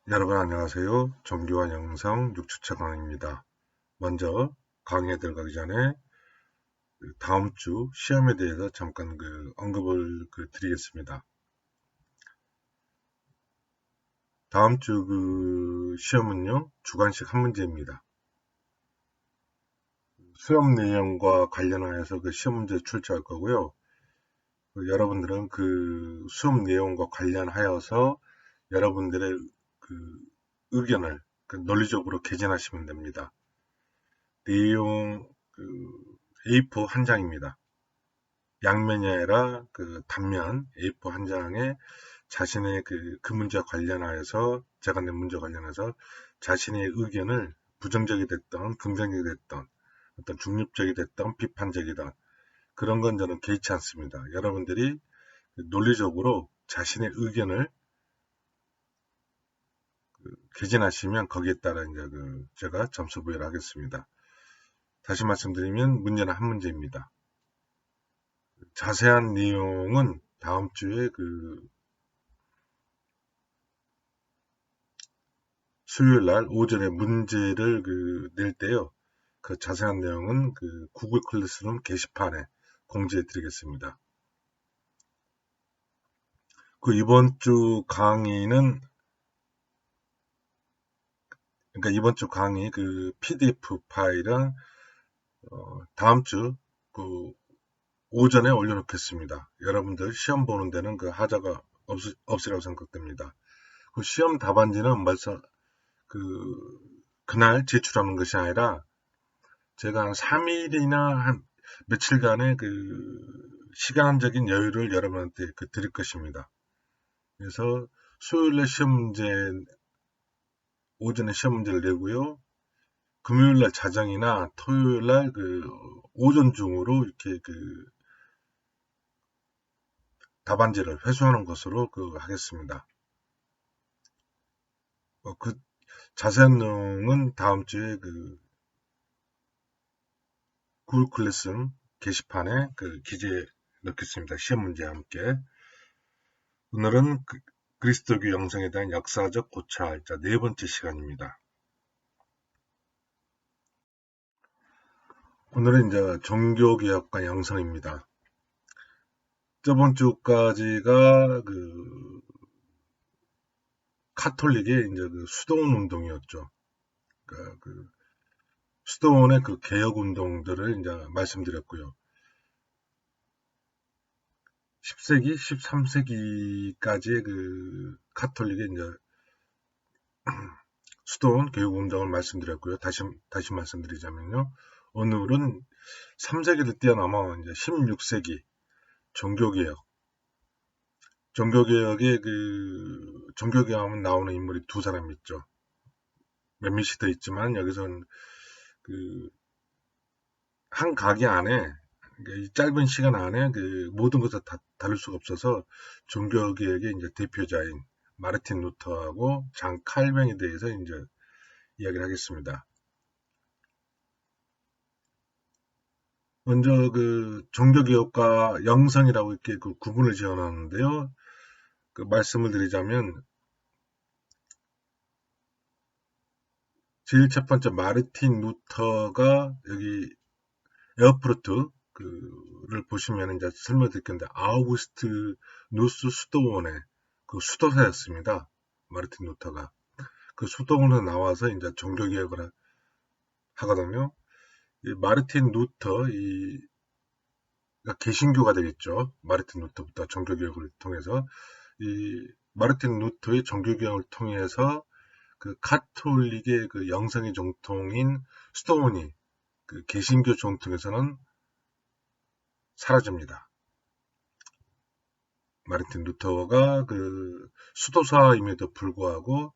여러분 안녕하세요. 정교한 영성 6주차 강의입니다. 먼저 강의에 들어가기 전에 다음 주 시험에 대해서 잠깐 언급을 드리겠습니다. 다음 주 시험은요, 주관식 한 문제입니다. 수업 내용과 관련하여서 시험 문제 출제할 거고요. 여러분들은 수업 내용과 관련하여서 여러분들의 의견을 논리적으로 개진하시면 됩니다. 내용 A4 한 장입니다. 양면이 아니라 단면 A4 한 장에 자신의 그 문제와 관련하여서 제가 낸 문제와 관련해서 자신의 의견을 부정적이 됐던 긍정적이 됐던 어떤 중립적이 됐던 비판적이던 그런 건 저는 개의치 않습니다. 여러분들이 논리적으로 자신의 의견을 개진하시면 거기에 따라 이제 제가 점수 부여를 하겠습니다. 다시 말씀드리면 문제는 한 문제입니다. 자세한 내용은 다음 주에 수요일 날 오전에 문제를 낼 때요. 자세한 내용은 구글 클래스룸 게시판에 공지해 드리겠습니다. 이번 주 강의는, 그러니까 이번 주 강의 PDF 파일은, 다음 주 오전에 올려놓겠습니다. 여러분들 시험 보는 데는 하자가 없으라고 생각됩니다. 시험 답안지는 벌써 그날 제출하는 것이 아니라 제가 한 3일이나 한 며칠간의 시간적인 여유를 여러분한테 드릴 것입니다. 그래서 수요일에 시험 문제, 오전에 시험 문제를 내고요. 금요일날 자정이나 토요일날 오전 중으로 이렇게 답안지를 회수하는 것으로 하겠습니다. 자세한 내용은 다음 주에 구글 클래스룸 게시판에 기재해 넣겠습니다. 시험 문제와 함께. 오늘은 그리스도교 영성에 대한 역사적 고찰, 네 번째 시간입니다. 오늘은 이제 종교개혁과 영성입니다. 저번 주까지가 카톨릭의 이제 수도원 운동이었죠. 수도원의 개혁 운동들을 이제 말씀드렸고요. 10세기, 13세기까지의 카톨릭의 이제 수도원 교육 운동을 말씀드렸고요. 다시 말씀드리자면요. 오늘은 3세기를 뛰어넘어 이제 16세기 종교개혁. 종교개혁하면 나오는 인물이 두 사람 있죠. 몇몇이 더 있지만 여기서는 한 가게 안에 이 짧은 시간 안에 모든 것을 다 다룰 수가 없어서 종교개혁의 이제 대표자인 마르틴 루터하고 장 칼뱅에 대해서 이제 이야기를 하겠습니다. 먼저 종교개혁과 영성이라고 이렇게 구분을 지어놨는데요. 말씀을 드리자면 제일 첫 번째 마르틴 루터가 여기 에어프루트를 보시면 이제 설명드릴 건데 아우구스트 누스 수도원의 수도사였습니다. 마르틴 루터가 수도원에서 나와서 이제 종교개혁을 하거든요. 이 마르틴 루터 개신교가 되겠죠. 마르틴 루터부터 종교개혁을 통해서 이 마르틴 루터의 종교개혁을 통해서 카톨릭의 영성의 정통인 수도원이 개신교 정통에서는 사라집니다. 마르틴 루터가 수도사임에도 불구하고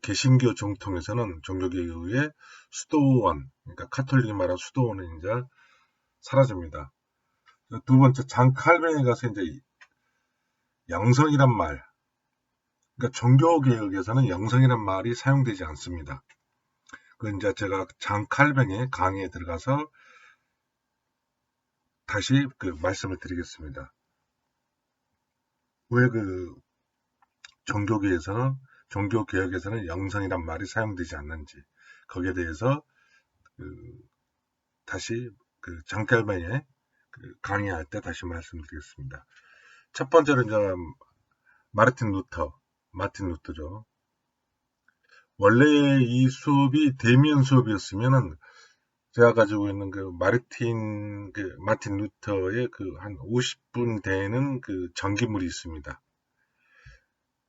개신교 정통에서는 종교개혁의 수도원, 그러니까 카톨릭이 말하는 수도원은 이제 사라집니다. 두 번째, 장 칼뱅에 가서 이제 영성이란 말, 그러니까 종교개혁에서는 영성이란 말이 사용되지 않습니다. 이제 제가 장 칼뱅의 강의에 들어가서 다시 말씀을 드리겠습니다. 왜 종교계에서는 종교 개혁에서는 영성이란 말이 사용되지 않는지 거기에 대해서 다시 장칼뱅에 강의할 때 다시 말씀드리겠습니다. 첫 번째로 이제 마르틴 루터죠. 원래 이 수업이 대면 수업이었으면은 제가 가지고 있는 마틴 루터의 한 50분 되는 전기물이 있습니다.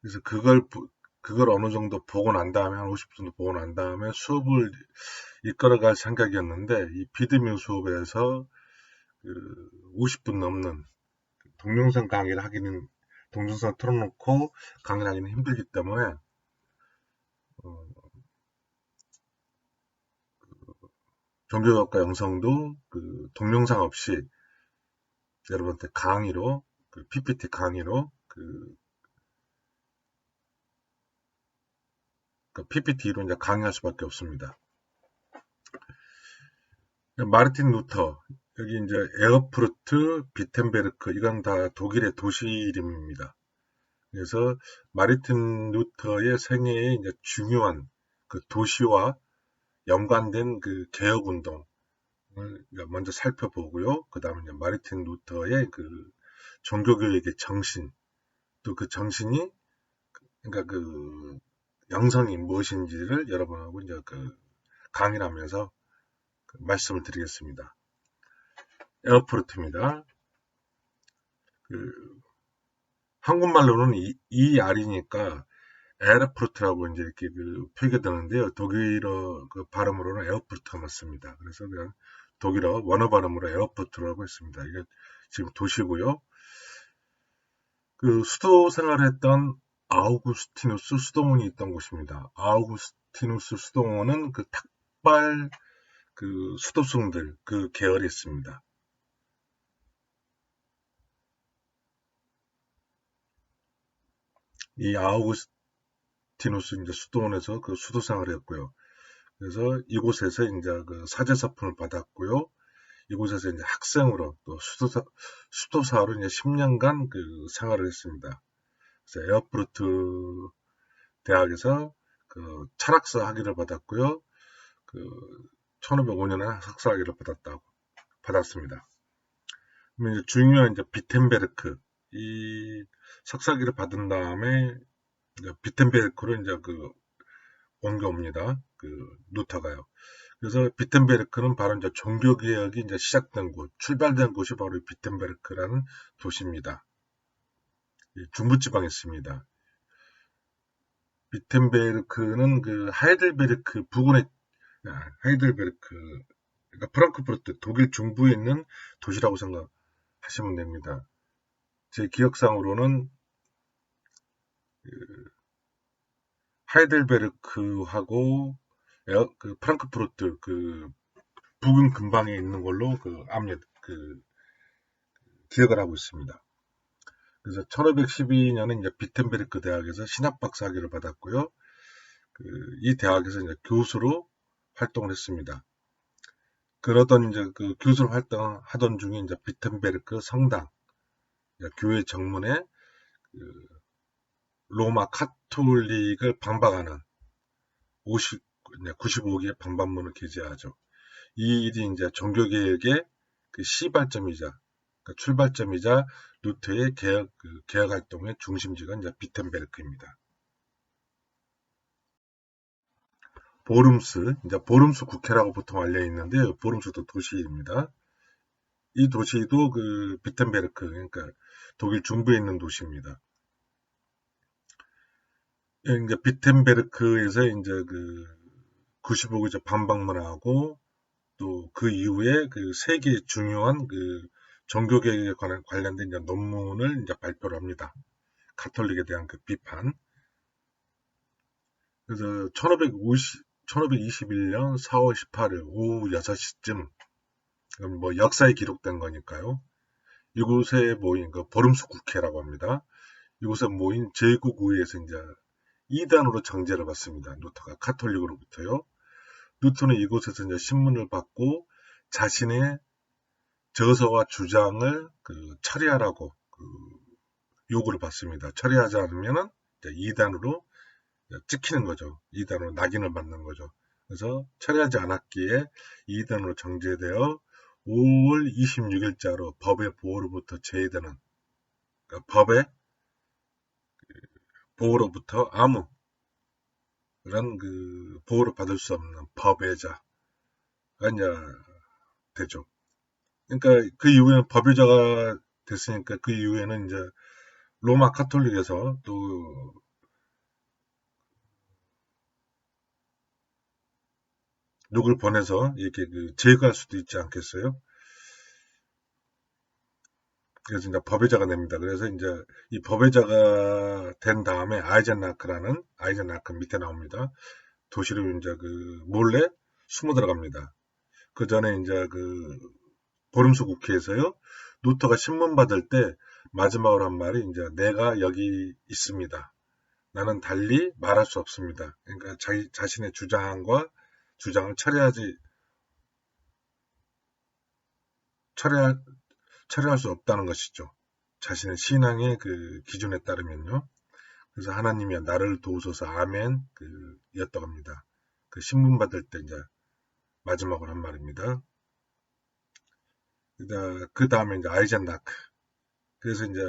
그래서 그걸 어느 정도 보고 난 다음에 한 50분 정도 보고 난 다음에 수업을 이끌어갈 생각이었는데 이 비대면 수업에서 50분 넘는 동영상 강의를 하기는 동영상 틀어놓고 강의를 하기는 힘들기 때문에 종교학과 영상도 동영상 없이 여러분한테 강의로 PPT 강의로 PPT로 이제 강의할 수밖에 없습니다. 마르틴 루터 여기 이제 에어프루트, 비텐베르크 이건 다 독일의 도시 이름입니다. 그래서 마르틴 루터의 생애에 이제 중요한 도시와 연관된 개혁 운동을 먼저 살펴보고요. 그 다음에 마르틴 루터의 종교교육의 정신, 또 그 정신이 그러니까 영성이 무엇인지를 여러분하고 이제 강의를 하면서 말씀을 드리겠습니다. 에어프루트입니다. 한국말로는 ER이니까 에어프루트라고 이제 이렇게 표기가 되는데요. 독일어 발음으로는 에어프루트가 맞습니다. 그래서 그냥 독일어 원어 발음으로 에어프루트라고 했습니다. 이게 지금 도시고요. 수도 생활했던 아우구스티누스 수도원이 있던 곳입니다. 아우구스티누스 수도원은 탁발 수도승들 계열이 있습니다. 이 아우구스티누스 이제 수도원에서 수도 생활을 했고요. 그래서 이곳에서 이제 사제서품을 받았고요. 이곳에서 이제 학생으로 또 수도사로 이제 10년간 생활을 했습니다. 그래서 에어프루트 대학에서 철학사 학위를 받았고요. 1505년에 석사학위를 받았습니다. 그러면 이제 중요한 이제 비텐베르크 이 석사학위를 받은 다음에 이제 비텐베르크로 이제 옮겨옵니다. 루터가요. 그래서 비텐베르크는 바로 이제 종교개혁이 이제 시작된 곳, 출발된 곳이 바로 비텐베르크라는 도시입니다. 중부지방에 있습니다. 비텐베르크는 하이델베르크 부근의 하이델베르크, 그러니까 프랑크푸르트, 독일 중부에 있는 도시라고 생각하시면 됩니다. 제 기억상으로는 하이델베르크하고 프랑크푸르트 부근 근방에 있는 걸로 기억을 하고 있습니다. 그래서 1512년에 이제 비텐베르크 대학에서 신학 박사학위를 받았고요. 이 대학에서 이제 교수로 활동을 했습니다. 그러던 이제 교수로 활동하던 중에 이제 비텐베르크 성당, 교회 정문에 로마 카톨릭을 방박하는 95개의 방반문을 게재하죠. 이 일이 이제 종교개혁의 시발점이자 출발점이자 루터의 개혁 활동의 중심지가 이제 비텐베르크입니다. 이제 보름스 국회라고 보통 알려 있는데요. 보름스도 도시입니다. 이 도시도 비텐베르크, 그러니까 독일 중부에 있는 도시입니다. 이제 비텐베르크에서 이제 95개 방방문하고 또 그 이후에 세 개의 중요한 종교개혁에 관련된 이제 논문을 이제 발표를 합니다. 가톨릭에 대한 비판. 그래서 1521년 4월 18일 오후 6시쯤 뭐 역사에 기록된 거니까요. 이곳에 모인 보름스 국회라고 합니다. 이곳에 모인 제국의회에서 이제 2단으로 정죄를 받습니다. 루터가 가톨릭으로부터요. 루터는 이곳에서 이제 신문을 받고 자신의 저서와 주장을 처리하라고 요구를 받습니다. 처리하지 않으면은 2단으로 찍히는 거죠. 이단으로 낙인을 받는 거죠. 그래서 철회하지 않았기에 이단으로 정제되어 5월 26일자로 법의 보호로부터 제외되는, 그러니까 법의 보호로부터 아무 그런 그 보호를 받을 수 없는 법외자가 이제 되죠. 그러니까 그 이후에는 법외자가 됐으니까 그 이후에는 이제 로마 카톨릭에서 또 누굴 보내서 이렇게 그 제거할 수도 있지 않겠어요? 그래서 이제 법외자가 됩니다. 그래서 이제 이 법외자가 된 다음에 아이젠나크 밑에 나옵니다. 도시로 이제 그 몰래 숨어 들어갑니다. 그 전에 이제 그 보름수 국회에서요, 루터가 신문 받을 때 마지막으로 한 말이 이제 내가 여기 있습니다. 나는 달리 말할 수 없습니다. 그러니까 자기 자신의 주장을 철회, 철회할 수 없다는 것이죠. 자신의 신앙의 그 기준에 따르면요. 그래서 하나님이여 나를 도우소서 아멘 였다고 합니다. 그 신문 받을 때 이제 마지막으로 한 말입니다. 그 다음에 이제 아이젠나크. 그래서 이제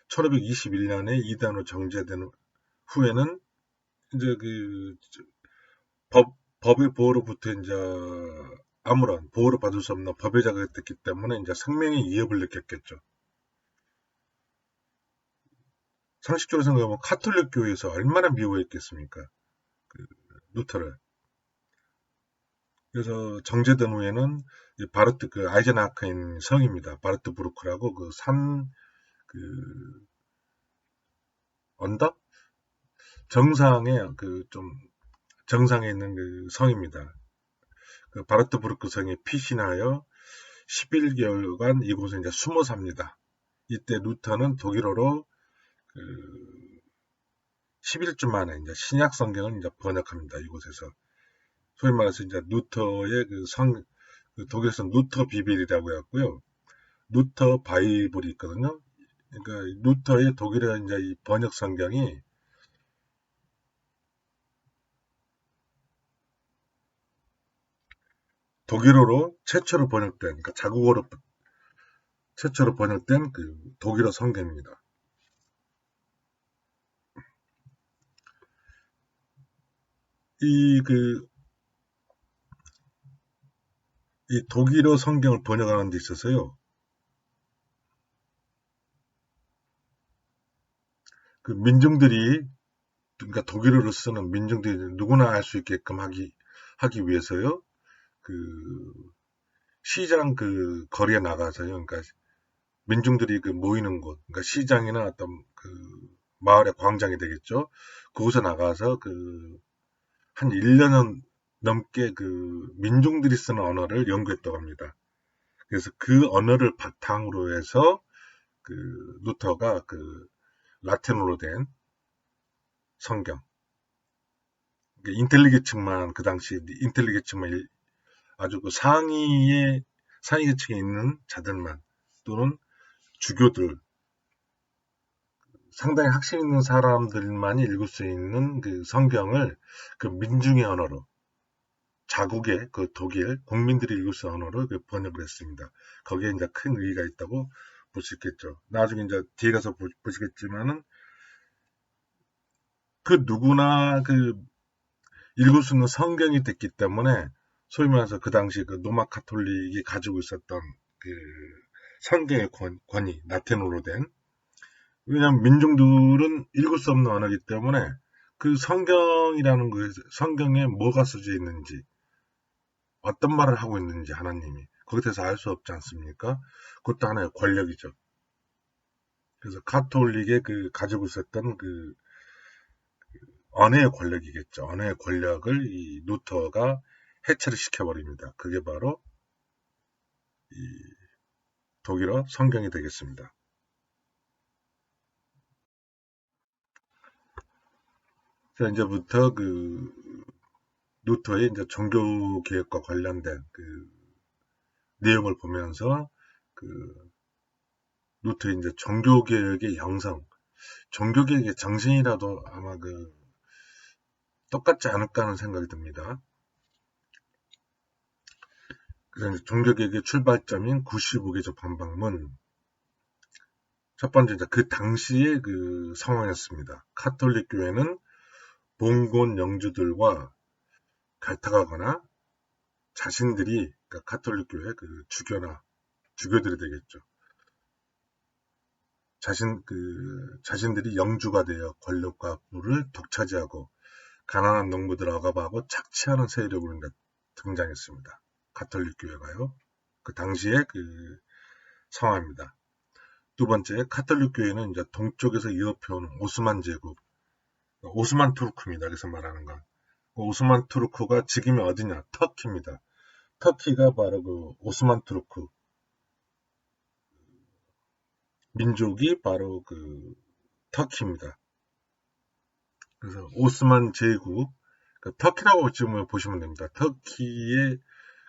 1521년에 이단으로 정제된 후에는 이제 그 법의 보호로부터 이제 아무런 보호를 받을 수 없는 법외자가 됐기 때문에 이제 생명의 위협을 느꼈겠죠. 상식적으로 생각하면 카톨릭 교회에서 얼마나 미워했겠습니까? 그 루터를. 그래서 정제된 후에는 바르트 그 아이젠하크인 성입니다. 바르트 브루크라고 그 언덕 정상에 좀 정상에 있는 그 성입니다. 그 바르트 브루크 성에 피신하여 11개월간 이곳에 이제 숨어 삽니다. 이때 루터는 독일어로 그 11주 만에 이제 신약 성경을 이제 번역합니다. 이곳에서 소위 말해서 이제 루터의 그 독일에서 루터 비빌이라고 해갖고요. 루터 바이블이 있거든요. 그러니까 루터의 독일어 이제 이 번역 성경이 독일어로 최초로 번역된, 그러니까 자국어로 최초로 번역된 그 독일어 성경입니다. 이 이 독일어 성경을 번역하는 데 있어서요. 그 민중들이, 그러니까 독일어를 쓰는 민중들이 누구나 알 수 있게끔 하기 위해서요. 그 시장 그 거리에 나가서요. 그러니까 민중들이 그 모이는 곳, 그러니까 시장이나 어떤 그 마을의 광장이 되겠죠. 그곳에 나가서 그 한 1년은 넘게 그 민중들이 쓰는 언어를 연구했다고 합니다. 그래서 그 언어를 바탕으로 해서 그 루터가 그 라틴어로 된 성경, 인텔리게층만 그 당시 인텔리게층만 아주 그 상위 계층에 있는 자들만 또는 주교들 상당히 학식 있는 사람들만이 읽을 수 있는 그 성경을 그 민중의 언어로 자국의 그 독일 국민들이 읽을 수 있는 언어로 그 번역을 했습니다. 거기에 이제 큰 의의가 있다고 볼 수 있겠죠. 나중에 이제 뒤에 가서 보시겠지만은 그 누구나 그 읽을 수 있는 성경이 됐기 때문에 소위 말해서 그 당시 그 로마 카톨릭이 가지고 있었던 그 성경의 권위, 라틴어로 된, 왜냐하면 민중들은 읽을 수 없는 언어이기 때문에 그 성경이라는 것에서 성경에 뭐가 써져 있는지 어떤 말을 하고 있는지 하나님이 거기에 대해서 알 수 없지 않습니까? 그것도 하나의 권력이죠. 그래서 카톨릭의 그 가지고 있었던 그 언어의 권력이겠죠. 언어의 권력을 이 루터가 해체를 시켜버립니다. 그게 바로 이 독일어 성경이 되겠습니다. 자, 이제부터 그 루터의 이제 종교 개혁과 관련된 그 내용을 보면서 그 루터의 이제 종교 개혁의 형성, 종교 개혁의 정신이라도 아마 그 똑같지 않을까 하는 생각이 듭니다. 그래서 이제 종교개혁의 출발점인 95개조 반박문. 첫 번째, 이제 그 당시의 그 상황이었습니다. 카톨릭 교회는 봉건 영주들과 갈등하거나 자신들이, 그러니까 카톨릭 교회 그 주교들이 되겠죠. 자신들이 영주가 되어 권력과 부를 독차지하고 가난한 농부들을 억압하고 착취하는 세력으로 등장했습니다. 가톨릭 교회가요. 그 당시에 그 상황입니다. 두 번째, 카톨릭 교회는 이제 동쪽에서 이어펴오는 오스만 제국, 오스만 투르크입니다. 그래서 말하는 건. 오스만 투르크가 지금이 어디냐? 터키입니다. 터키가 바로 그 오스만 투르크 민족이 바로 그 터키입니다. 그래서 오스만 제국, 그 터키라고 지금 보시면 됩니다. 터키의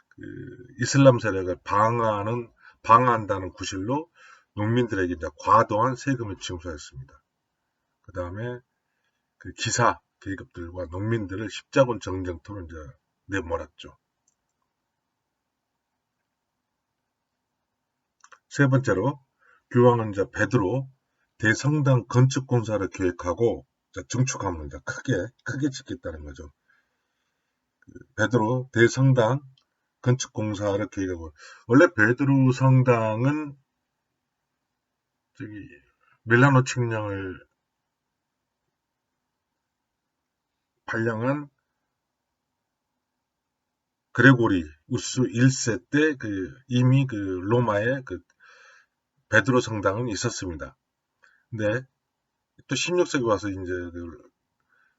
그 이슬람 세력을 방어한다는 구실로 농민들에게 이제 과도한 세금을 징수했습니다. 그 다음에 그 기사 계급들과 농민들을 십자군 정쟁터로 이제 내몰았죠. 세 번째로 교황은 이제 베드로 대성당 건축 공사를 계획하고 증축합니다. 크게 짓겠다는 거죠. 베드로 대성당 건축 공사를 계획하고, 원래 베드로 성당은 저기 밀라노 칙령을 발령한 그레고리 우스 1세 때 이미 그 로마에 그 베드로 성당은 있었습니다. 근데 또 16세기 와서 이제 그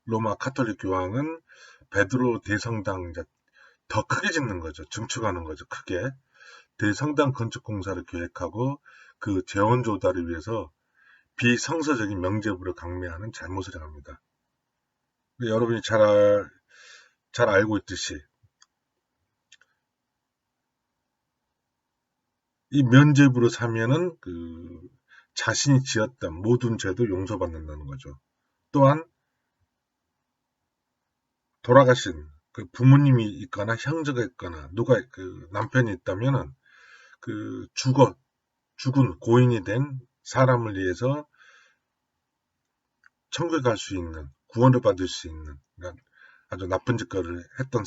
로마 카톨릭 교황은 베드로 대성당 이제 더 크게 짓는 거죠. 증축하는 거죠. 크게. 대성당 건축 공사를 계획하고 그 재원 조달을 위해서 비성서적인 명제부를 강매하는 잘못을 행합니다. 여러분이 잘 알고 있듯이 이 면죄부로 사면은 그 자신이 지었던 모든 죄도 용서받는다는 거죠. 또한 돌아가신 그 부모님이 있거나 형제가 있거나 누가 그 남편이 있다면은 그 죽은 고인이 된 사람을 위해서 천국에 갈 수 있는, 구원을 받을 수 있는, 그러니까 아주 나쁜 짓거리를 했던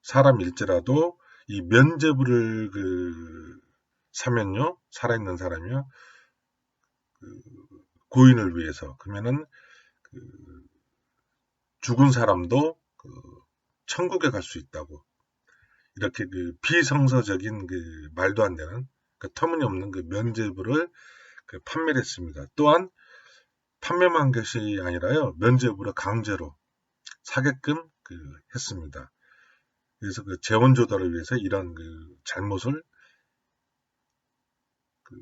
사람일지라도 이 면죄부를 사면요, 살아있는 사람이요, 그 고인을 위해서, 그러면은 그 죽은 사람도 그 천국에 갈 수 있다고, 이렇게 그 비성서적인 그 말도 안 되는 그 터무니없는 그 면죄부를 판매를 했습니다. 또한 판매만 한 것이 아니라요, 면죄부를 강제로 사게끔 했습니다. 그래서 그 재원 조달을 위해서 이런 그 잘못을 그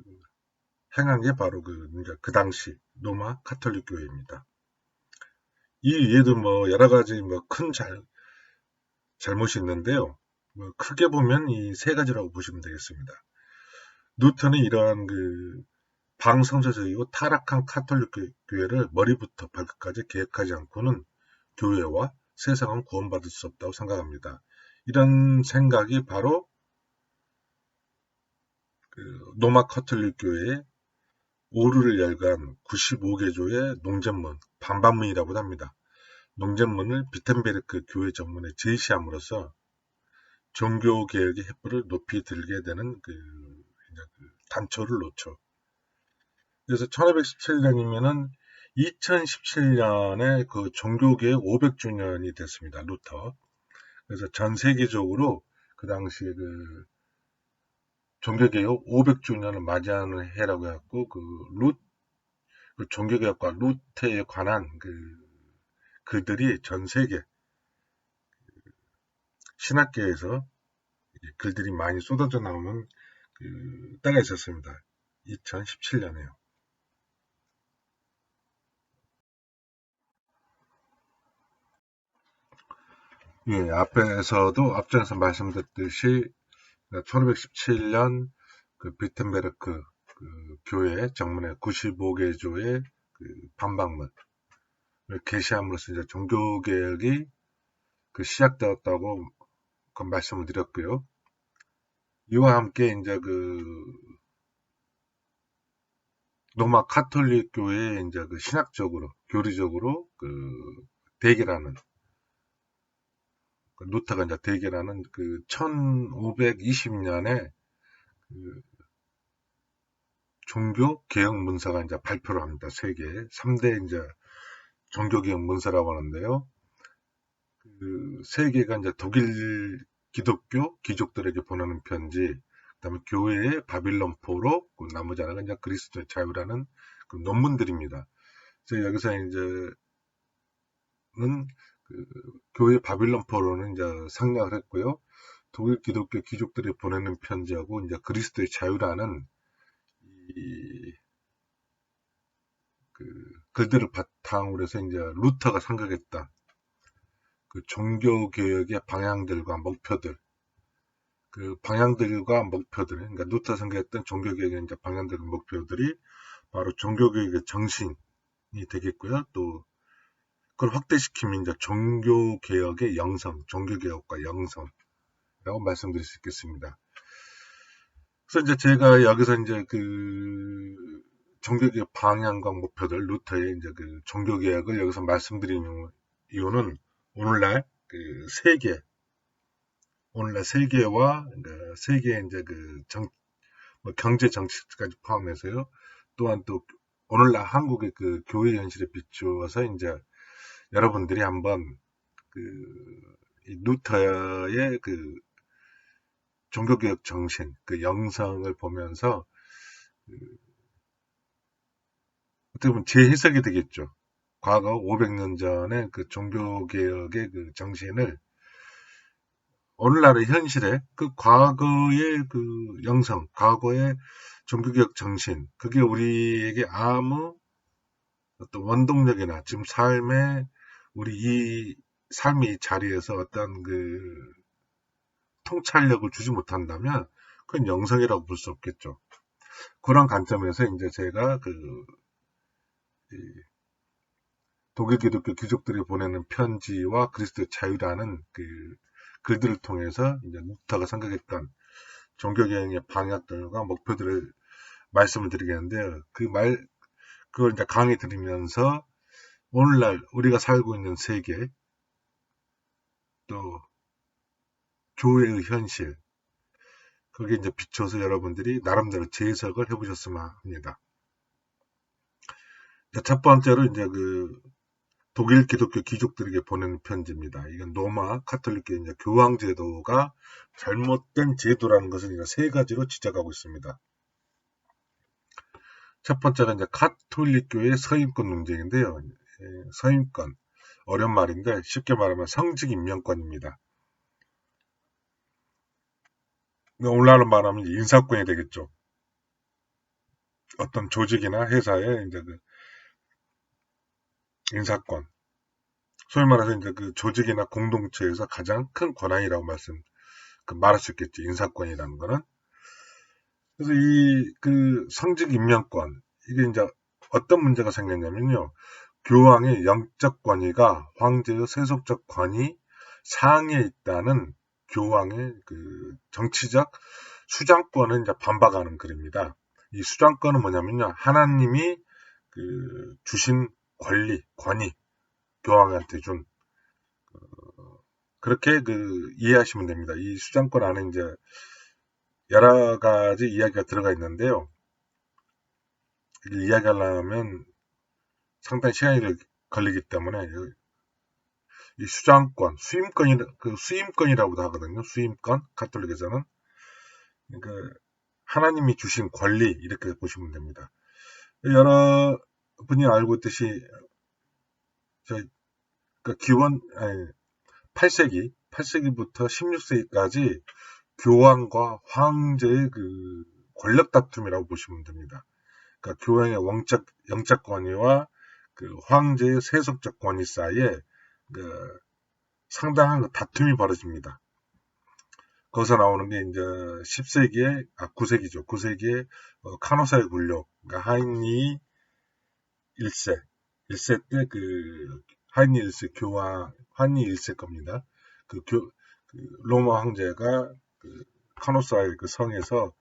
행한 게 바로 그 당시 로마 카톨릭 교회입니다. 이 위에도 뭐 여러 가지 뭐 큰 잘못이 있는데요. 뭐 크게 보면 이 세 가지라고 보시면 되겠습니다. 누턴이 이러한 그 방성서적이고 타락한 카톨릭 교회를 머리부터 발끝까지 계획하지 않고는 교회와 세상은 구원받을 수 없다고 생각합니다. 이런 생각이 바로 로마 카톨릭 교회의 오르를 열간 95개조의 농전문, 반박문이라고 합니다. 농전문을 비텐베르크 교회 전문에 제시함으로써 종교개혁의 횃불을 높이 들게 되는 단초를 놓죠. 그래서 1517년이면은 2017년에 그 종교개혁 500주년이 됐습니다. 루터. 그래서 전 세계적으로 그 당시에 종교개혁 500주년을 맞이하는 해라고 해갖고 종교개혁과 루터에 관한 글들이 전 세계 신학계에서 글들이 많이 쏟아져 나오는 때가 있었습니다. 2017년에요. 예, 앞전에서 말씀드렸듯이 1517년 비텐베르크 교회 정문의 95개조의 반박문, 계시함으로써 이제 종교개혁이 시작되었다고 말씀을 드렸고요. 이와 함께 이제 로마 카톨릭 교회의 이제 신학적으로, 교리적으로 대결하는, 루터가 이제 대결하는 1520년에 종교 개혁 문서가 이제 발표를 합니다. 세계 3대 이제 종교 개혁 문서라고 하는데요. 세계가 이제 독일 기독교 귀족들에게 보내는 편지, 그다음에 교회의 바빌론 포로, 나머지 하나가 이제 그리스도의 자유라는 논문들입니다. 그래서 여기서 이제는 교회 바빌론 포로는 이제 생략을 했고요. 독일 기독교 귀족들이 보내는 편지하고 이제 그리스도의 자유라는 글들을 바탕으로 해서 이제 루터가 생각했던 종교 개혁의 방향들과 목표들, 그러니까 루터 생각했던 종교 개혁의 이제 방향들과 목표들이 바로 종교 개혁의 정신이 되겠고요. 또 그걸 확대시키면 이제 종교 개혁의 영성, 종교 개혁과 영성이라고 말씀드릴 수 있겠습니다. 그래서 이제 제가 여기서 이제 종교개혁 방향과 목표들, 루터의 이제 종교개혁을 여기서 말씀드리는 이유는 오늘날 세계와 세계의 이제 경제 정치까지 포함해서요. 또한 또 오늘날 한국의 교회 현실에 비추어서 이제 여러분들이 한번 이 루터의 종교개혁 정신, 영성을 보면서 어떻게 보면 재해석이 되겠죠. 과거 500년 전의 종교개혁의 정신을 오늘날의 현실에 과거의 영성, 과거의 종교개혁 정신, 그게 우리에게 아무 어떤 원동력이나 지금 우리 이 삶의 자리에서 어떤 통찰력을 주지 못한다면 그건 영성이라고 볼 수 없겠죠. 그런 관점에서 이제 제가 독일 기독교 귀족들이 보내는 편지와 그리스도의 자유라는 글들을 통해서 이제 루터가 생각했던 종교개혁의 방향들과 목표들을 말씀을 드리겠는데요. 그걸 이제 강의 드리면서 오늘날 우리가 살고 있는 세계, 또 교회의 현실, 거기에 이제 비춰서 여러분들이 나름대로 재해석을 해보셨으면 합니다. 첫 번째로 이제 독일 기독교 귀족들에게 보내는 편지입니다. 이건 로마 카톨릭계 이제 교황 제도가 잘못된 제도라는 것을 이제 세 가지로 지적하고 있습니다. 첫 번째가 이제 카톨릭 교회의 서임권 논쟁인데요. 서임권, 어려운 말인데 쉽게 말하면 성직 임명권입니다. 오늘날로 말하면 인사권이 되겠죠. 어떤 조직이나 회사의 이제 인사권, 소위 말해서 이제 조직이나 공동체에서 가장 큰 권한이라고 말할 수 있겠죠. 인사권이라는 거는. 그래서 이 성직 임명권, 이게 이제 어떤 문제가 생겼냐면요. 교황의 영적 권위가 황제의 세속적 권위 상위에 있다는 교황의 정치적 수장권을 이제 반박하는 글입니다. 이 수장권은 뭐냐면요. 하나님이 주신 권위, 교황한테 준, 그렇게 이해하시면 됩니다. 이 수장권 안에 이제 여러 가지 이야기가 들어가 있는데요. 이야기하려면 상당히 시간이 걸리기 때문에 이 수장권, 수임권이라고도 하거든요. 수임권, 가톨릭에서는. 그러니까 하나님이 주신 권리, 이렇게 보시면 됩니다. 여러분이 알고 있듯이, 기원, 8세기부터 16세기까지 교황과 황제의 권력 다툼이라고 보시면 됩니다. 그러니까 교황의 영적 권위와 황제의 세속적 권위 사이에 상당한 다툼이 벌어집니다. 거기서 나오는 게 이제 9세기죠. 9세기에 카노사의 굴욕, 그러니까 하인리 1세, 1세 때 그 한이 1세 교황 한이 1세 겁니다. 그 로마 황제가 그 카노사의 그 성에서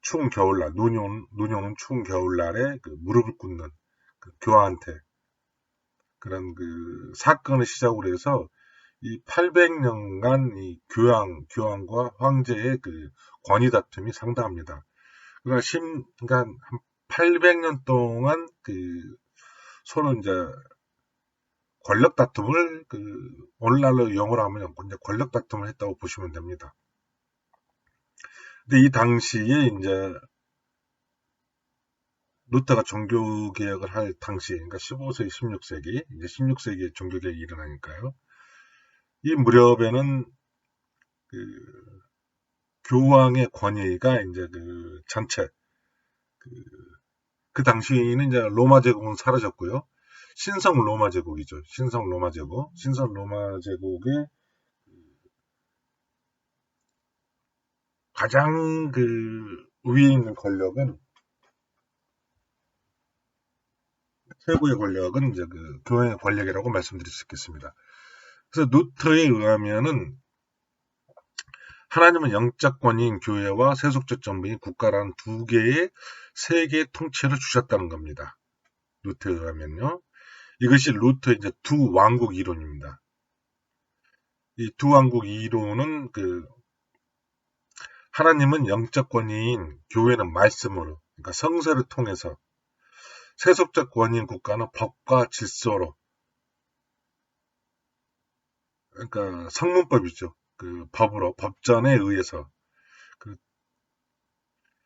추운 겨울날 눈이 오는 추운 겨울날에 그 무릎을 꿇는 그 교황한테 그런 그 사건을 시작으로 해서 이 800년간 이 교황과 황제의 그 권위 다툼이 상당합니다. 그러니까 한 800년 동안 그 서로 이제 권력 다툼을 그 오늘날로 영어로 하면 이제 권력 다툼을 했다고 보시면 됩니다. 근데 이 당시에 이제 루터가 종교 개혁을 할 당시, 그러니까 15세기, 16세기, 이제 16세기에 종교 개혁이 일어나니까요. 이 무렵에는 그 교황의 권위가 이제 그 전체 그 당시에는 이제 로마 제국은 사라졌고요. 신성 로마 제국이죠. 신성 로마 제국. 신성 로마 제국의 가장 그 위에 있는 권력은 최고의 권력은 이제 그 교황의 권력이라고 말씀드릴 수 있겠습니다. 그래서 루터에 의하면은 하나님은 영적 권위인 교회와 세속적 정부인 국가라는 두 개의 세계의 통치를 주셨다는 겁니다. 루터에 의하면요. 이것이 루터의 이제 두 왕국 이론입니다. 이 두 왕국 이론은 그 하나님은 영적 권위인 교회는 말씀으로, 그러니까 성서를 통해서, 세속적 권위인 국가는 법과 질서로, 그러니까 성문법이죠. 그 법으로, 법전에 의해서. 그,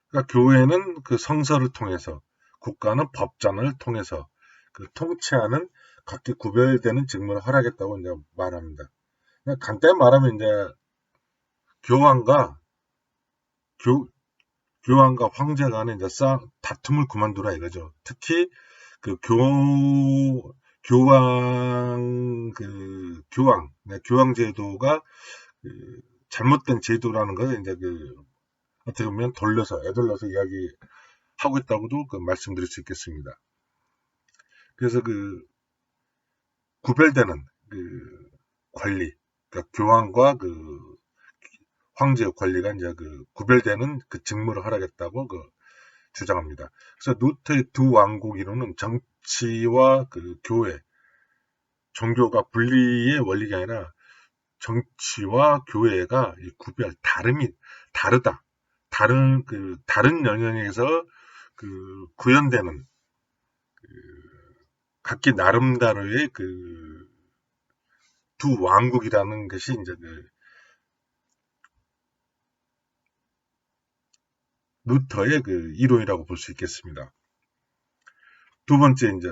그러니까 교회는 그 성서를 통해서, 국가는 법전을 통해서 그 통치하는 각기 구별되는 직무를 허락했다고 이제 말합니다. 그러니까 간단히 말하면 이제 교황과 교, 교황과 황제 간에 이제 다툼을 그만두라 이거죠. 특히 그 교황 제도가 그 잘못된 제도라는 것을 이제 그 어떻게 보면 애돌려서 이야기하고 있다고도 그 말씀드릴 수 있겠습니다. 그래서 그 구별되는 그 권리, 그러니까 교황과 그 황제의 권리가 이제 그 구별되는 그 직무를 허락했다고 그 주장합니다. 그래서 루터의 두 왕국 이론은 정치와 그 교회, 종교가 분리의 원리가 아니라 정치와 교회가 이 다르다. 다른 영역에서 그 구현되는 각기 나름대로의 그 두 왕국이라는 것이 이제 그 루터의 그 이론이라고 볼 수 있겠습니다. 두 번째 이제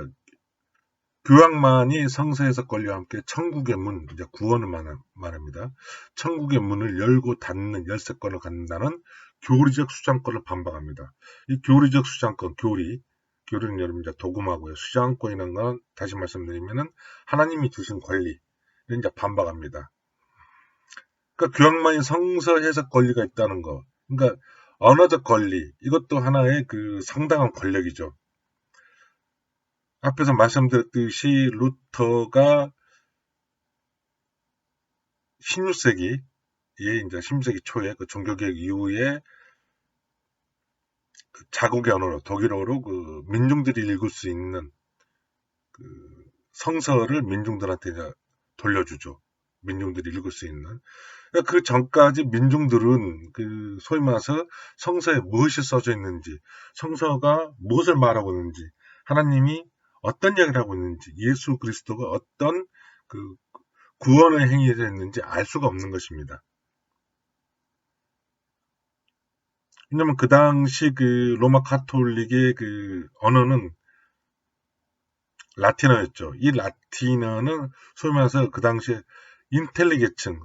교황만이 성서에서 권리와 함께 천국의 문, 이제 구원을 말합니다. 천국의 문을 열고 닫는 열쇠권을 갖는다는 교리적 수장권을 반박합니다. 이 교리적 수장권, 교리는 여러분 이제 도금하고요. 수장권이라는 건 다시 말씀드리면은 하나님이 주신 권리를 이제 반박합니다. 그러니까 교황만이 성서 해석 권리가 있다는 거. 그러니까 언어적 권리, 이것도 하나의 그 상당한 권력이죠. 앞에서 말씀드렸듯이 루터가 16세기에 이제 16세기 초에 그 종교개혁 이후에 그 자국의 언어로 독일어로 그 민중들이 읽을 수 있는 그 성서를 민중들한테 이제 돌려주죠. 민중들이 읽을 수 있는. 그러니까 그 전까지 민중들은 그 소위 말해서 성서에 무엇이 써져 있는지, 성서가 무엇을 말하고 있는지, 하나님이 어떤 이야기를 하고 있는지, 예수 그리스도가 어떤 그 구원의 행위를 했는지 알 수가 없는 것입니다. 왜냐면 그 당시 그 로마 카톨릭의 그 언어는 라틴어였죠. 이 라틴어는 소위 말해서 그 당시에 인텔리계층만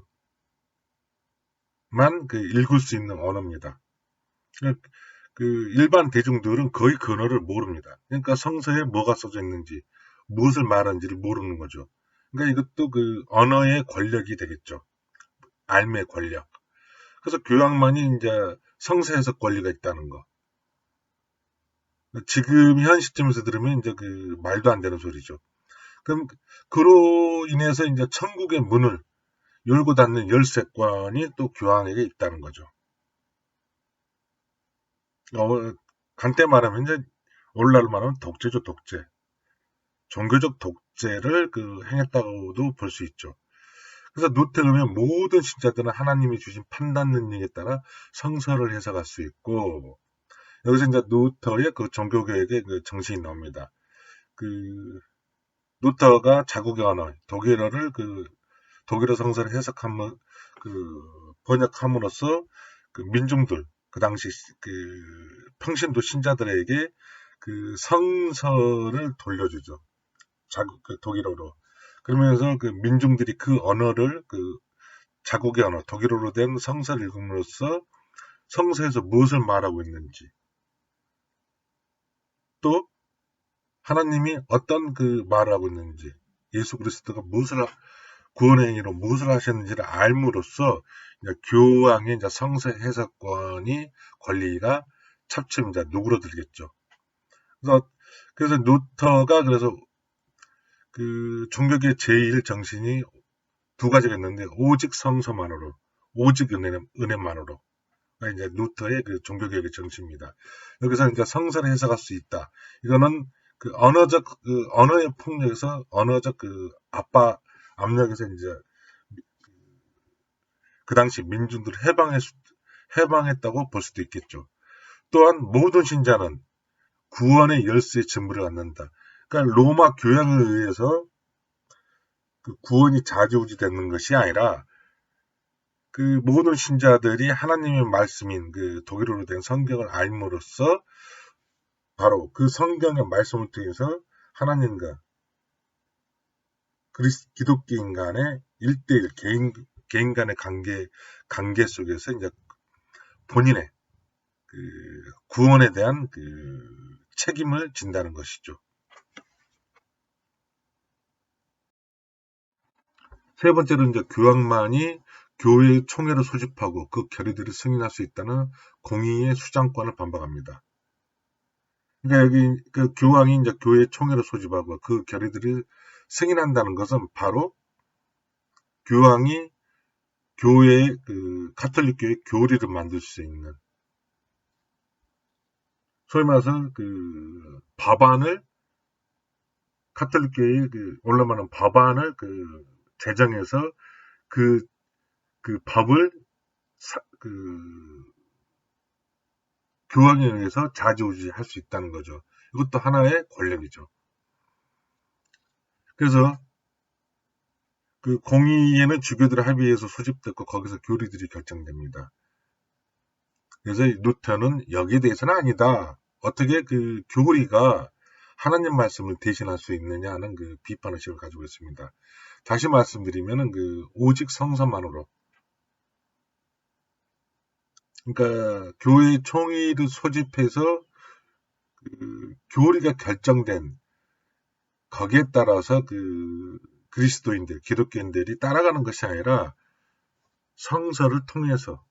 그 읽을 수 있는 언어입니다. 그 일반 대중들은 거의 그 언어를 모릅니다. 그러니까 성서에 뭐가 써져 있는지, 무엇을 말하는지를 모르는 거죠. 그러니까 이것도 그 언어의 권력이 되겠죠. 알매 권력. 그래서 교황만이 이제 성서 해석 권리가 있다는 거. 지금 현 시점에서 들으면 이제 그 말도 안 되는 소리죠. 그럼 그로 인해서 이제 천국의 문을 열고 닫는 열쇠권이 또 교황에게 있다는 거죠. 간단히 말하면 이제 오늘날로 말하면 독재죠, 독재. 종교적 독재를 행했다고도 볼 수 있죠. 그래서 루테르는 모든 신자들은 하나님이 주신 판단 능력에 따라 성서를 해석할 수 있고, 여기서 이제 루터의 그 종교개혁의 그 정신이 나옵니다. 루터가 자국의 언어, 독일어를 독일어 성서를 번역함으로써 민중들, 그 당시 평신도 신자들에게 성서를 돌려주죠. 독일어로. 그러면서 민중들이 그 언어를 자국의 언어, 독일어로 된 성서를 읽음으로써 성서에서 무엇을 말하고 있는지, 또 하나님이 어떤 말을 하고 있는지, 예수 그리스도가 구원의 행위로 무엇을 하셨는지를 알므로써 교황의 이제 성서 해석권이 권리가 차츰 이제 누그러들겠죠. 그래서 루터가 종교계의 제1 정신이 두 가지가 있는데, 오직 성서만으로, 오직 은혜만으로. 이제 루터의 종교개혁의 정신입니다. 여기서 이제 성서를 해석할 수 있다. 이거는 언어의 폭력에서, 언어적 압력에서 이제 그 당시 민중들을 해방했다고 볼 수도 있겠죠. 또한 모든 신자는 구원의 열쇠의 전부를 갖는다. 그러니까 로마 교양에 의해서 구원이 좌지우지되는 것이 아니라 모든 신자들이 하나님의 말씀인 독일어로 된 성경을 알므로써 바로 그 성경의 말씀을 통해서 하나님과 기독교인 간의 1대1 개인 간의 관계 속에서 이제 본인의 구원에 대한 책임을 진다는 것이죠. 세 번째로 이제 교황만이 교회의 총회를 소집하고 그 결의들을 승인할 수 있다는 공의의 수장권을 반박합니다. 그러니까 여기 교황이 이제 교회의 총회를 소집하고 그 결의들을 승인한다는 것은 바로 교황이 교회의 가톨릭 교회의 교리를 만들 수 있는, 소위 말해서 법안을, 가톨릭 교회의 오늘날 말하는 법안을 제정해서 그 법을 교황에 의해서 좌지우지할 수 있다는 거죠. 이것도 하나의 권력이죠. 그래서 공의회는 주교들의 합의에서 소집됐고 거기서 교리들이 결정됩니다. 그래서 루터는 여기에 대해서는 아니다. 어떻게 교리가 하나님 말씀을 대신할 수 있느냐는 비판의식을 가지고 있습니다. 다시 말씀드리면은 오직 성서만으로, 그러니까 교회 총회를 소집해서 교리가 결정된 거기에 따라서 그리스도인들, 기독교인들이 따라가는 것이 아니라 성서를 통해서,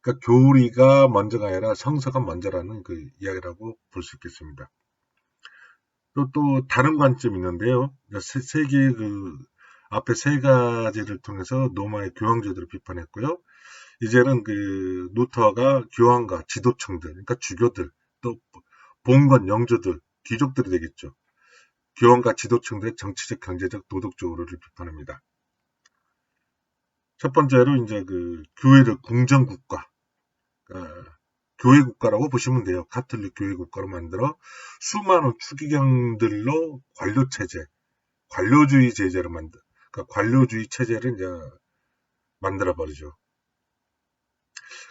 그러니까 교리가 먼저가 아니라 성서가 먼저라는 이야기라고 볼 수 있겠습니다. 또 다른 관점이 있는데요. 앞에 세 가지를 통해서 로마의 교황제도를 비판했고요. 이제는 루터가 교황과 지도층들, 그러니까 주교들, 또 봉건, 영주들, 귀족들이 되겠죠. 교황과 지도층들의 정치적, 경제적, 도덕적으로를 비판합니다. 첫 번째로 이제 교회를 궁정국가, 교회국가라고 보시면 돼요. 가톨릭 교회국가로 만들어 수많은 추기경들로 관료체제, 관료주의 제재를 그러니까 관료주의 체제를 이제 만들어버리죠.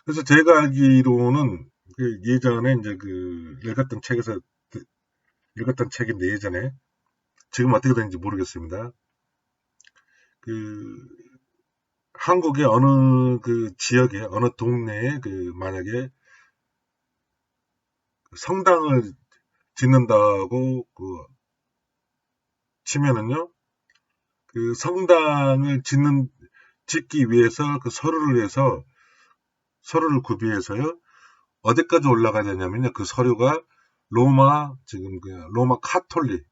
그래서 제가 알기로는 예전에 이제 읽었던 책인데, 예전에, 지금 어떻게 되는지 모르겠습니다. 한국의 어느 지역에, 어느 동네에 만약에 성당을 짓는다고 치면은요, 성당을 짓기 위해서 서류를 구비해서요, 어디까지 올라가야 되냐면요, 서류가 지금 그 로마 카톨릭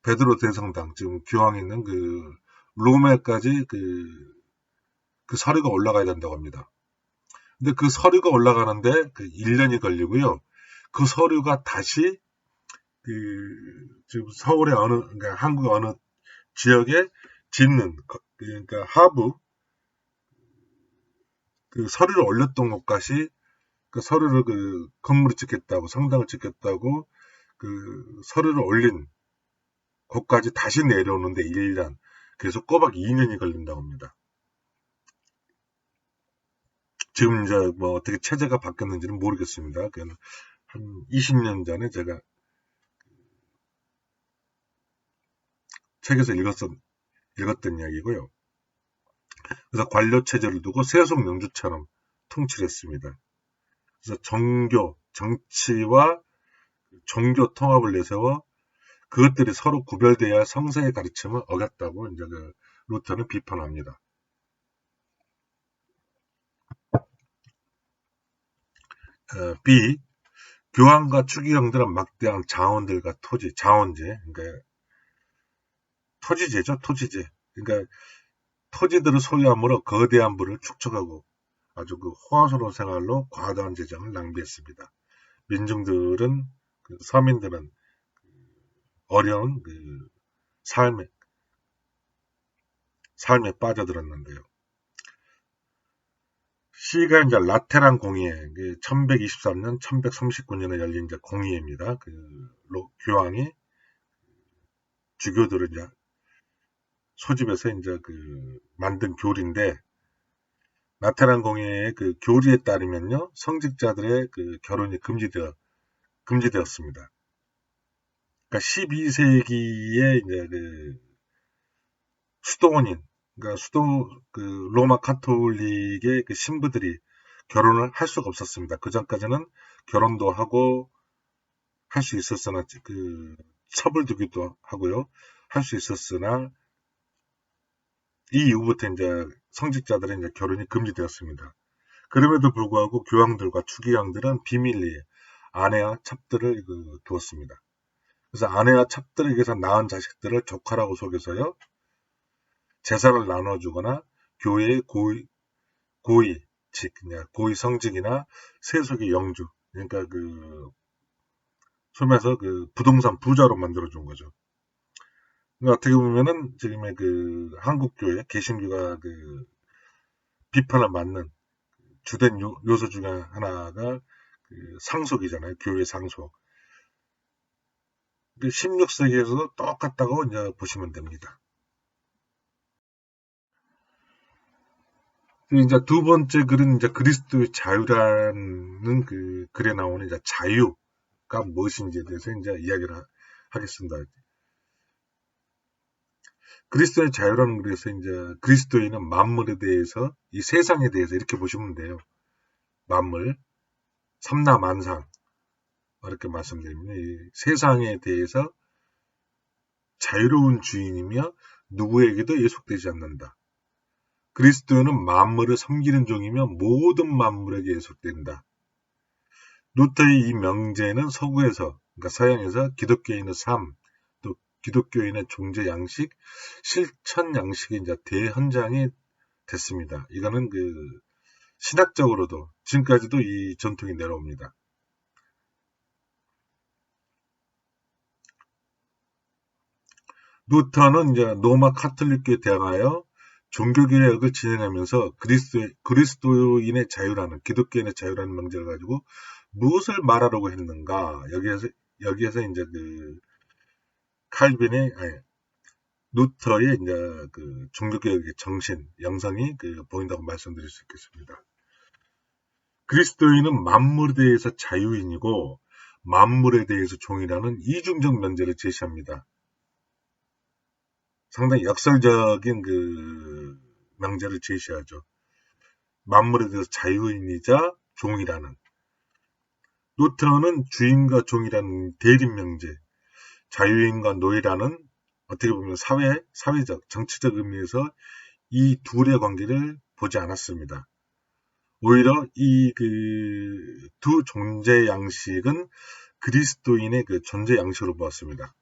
베드로 대성당 지금 교황이 있는 그 로마까지 그 서류가 올라가야 된다고 합니다. 근데 그 서류가 올라가는데 그 1년이 걸리고요. 그 서류가 다시 지금 서울의 그러니까 한국의 어느 지역에 짓는, 그러니까 하부, 그 서류를 올렸던 곳까지 그 서류를 건물을 짓겠다고, 성당을 짓겠다고 그 서류를 올린 곳까지 다시 내려오는데 1년. 그래서 꼬박 2년이 걸린다고 합니다. 지금 이제 뭐 어떻게 체제가 바뀌었는지는 모르겠습니다. 그건 한 20년 전에 제가 책에서 읽었던 이야기고요. 그래서 관료 체제를 두고 세속 명주처럼 통치를 했습니다. 그래서 정치와 종교 통합을 내세워 그것들이 서로 구별되어야 성서의 가르침을 어겼다고 이제 루터는 비판합니다. B. 교황과 추기경들은 막대한 자원들과 자원제, 그러니까 토지제죠, 토지제. 그러니까 토지들을 소유함으로 거대한 부를 축적하고 아주 호화스러운 생활로 과다한 재정을 낭비했습니다. 서민들은 어려운 삶에 빠져들었는데요. C가 이제 라테란 공의회, 1123년, 1139년에 열린 이제 공의회입니다. 교황이 주교들을 이제 소집해서 이제 만든 교리인데, 라테란 공의회의 교리에 따르면요, 성직자들의 결혼이 금지되었습니다. 그러니까 12세기에 이제 수도원인, 그러니까 로마 카톨릭의 신부들이 결혼을 할 수가 없었습니다. 그 전까지는 결혼도 하고 할 수 있었으나 첩을 두기도 하고요. 할 수 있었으나 이 이후부터 이제 성직자들의 이제 결혼이 금지되었습니다. 그럼에도 불구하고 교황들과 추기경들은 비밀리에 아내와 첩들을 두었습니다. 그래서 아내와 첩들에게서 낳은 자식들을 조카라고 속여서요. 재산을 나눠주거나 교회의 고위 성직이나 세속의 영주, 그러니까 소면서 부동산 부자로 만들어준 거죠. 그러니까 어떻게 보면은 지금의 한국교회 개신교가 비판을 받는 주된 요소 중에 하나가 상속이잖아요. 교회 상속. 16세기에서도 똑같다고 이제 보시면 됩니다. 이제 두 번째 글은 이제 그리스도의 자유라는 글에 나오는 이제 자유가 무엇인지에 대해서 이제 이야기를 하겠습니다. 그리스도의 자유라는 글에서 이제 그리스도인은 만물에 대해서, 이 세상에 대해서 이렇게 보시면 돼요. 만물, 삼라만상, 이렇게 말씀드립니다. 이 세상에 대해서 자유로운 주인이며 누구에게도 예속되지 않는다. 그리스도는 만물을 섬기는 종이며 모든 만물에게 예속된다. 루터의 이 명제는 서구에서, 그러니까 서양에서 기독교인의 삶, 또 기독교인의 존재 양식, 실천 양식이 이제 대현장이 됐습니다. 이거는 신학적으로도 지금까지도 이 전통이 내려옵니다. 루터는 이제 로마 카톨릭교에 대항하여 종교개혁을 진행하면서 그리스도인의 자유라는, 기독교인의 자유라는 명제를 가지고 무엇을 말하려고 했는가? 여기에서 이제 루터의 이제 종교개혁의 정신, 영성이 보인다고 말씀드릴 수 있겠습니다. 그리스도인은 만물에 대해서 자유인이고 만물에 대해서 종이라는 이중적 명제를 제시합니다. 상당히 역설적인 명제를 제시하죠. 만물에 대해서 자유인이자 종이라는. 루터는 주인과 종이라는 대립 명제, 자유인과 노예라는 어떻게 보면 사회적, 정치적 의미에서 이 둘의 관계를 보지 않았습니다. 오히려 이 두 존재 양식은 그리스도인의 그 존재 양식으로 보았습니다.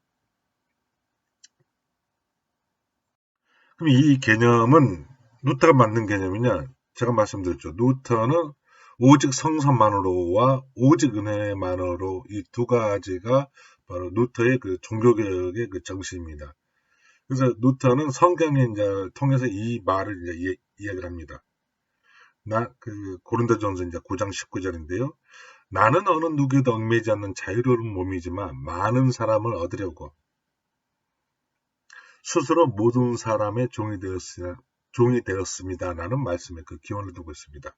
그럼 이 개념은 루터가 만든 개념이냐? 제가 말씀드렸죠. 루터는 오직 성선만으로와 오직 은혜만으로 이 두 가지가 바로 루터의 그 종교개혁의 그 정신입니다. 그래서 루터는 성경에 이제 통해서 이 말을 이제 이야기를 합니다. 고린도전서 이제 9장 19절인데요. 나는 어느 누구에도 얽매이지 않는 자유로운 몸이지만 많은 사람을 얻으려고 스스로 모든 사람의 종이 되었습니다. 라는 말씀에 그 기원을 두고 있습니다.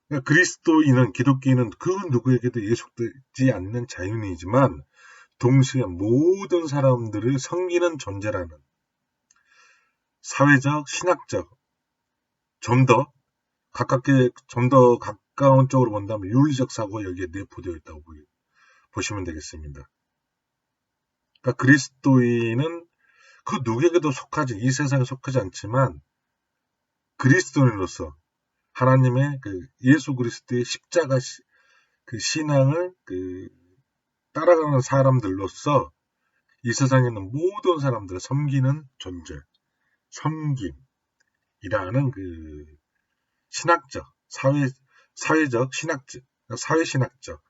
그러니까 그리스도인은, 기독교인은 그 누구에게도 예속되지 않는 자유인이지만 동시에 모든 사람들을 섬기는 존재라는 사회적, 신학적, 좀 더 가까운 쪽으로 본다면 윤리적 사고가 여기에 내포되어 있다고 보시면 되겠습니다. 그러니까 그리스도인은 그 누구에게도 이 세상에 속하지 않지만 그리스도인으로서 하나님의 그 예수 그리스도의 십자가 그 신앙을 따라가는 사람들로서 이 세상에 있는 모든 사람들을 섬기는 존재, 섬김이라는 그 신학적, 사회적, 사회신학적.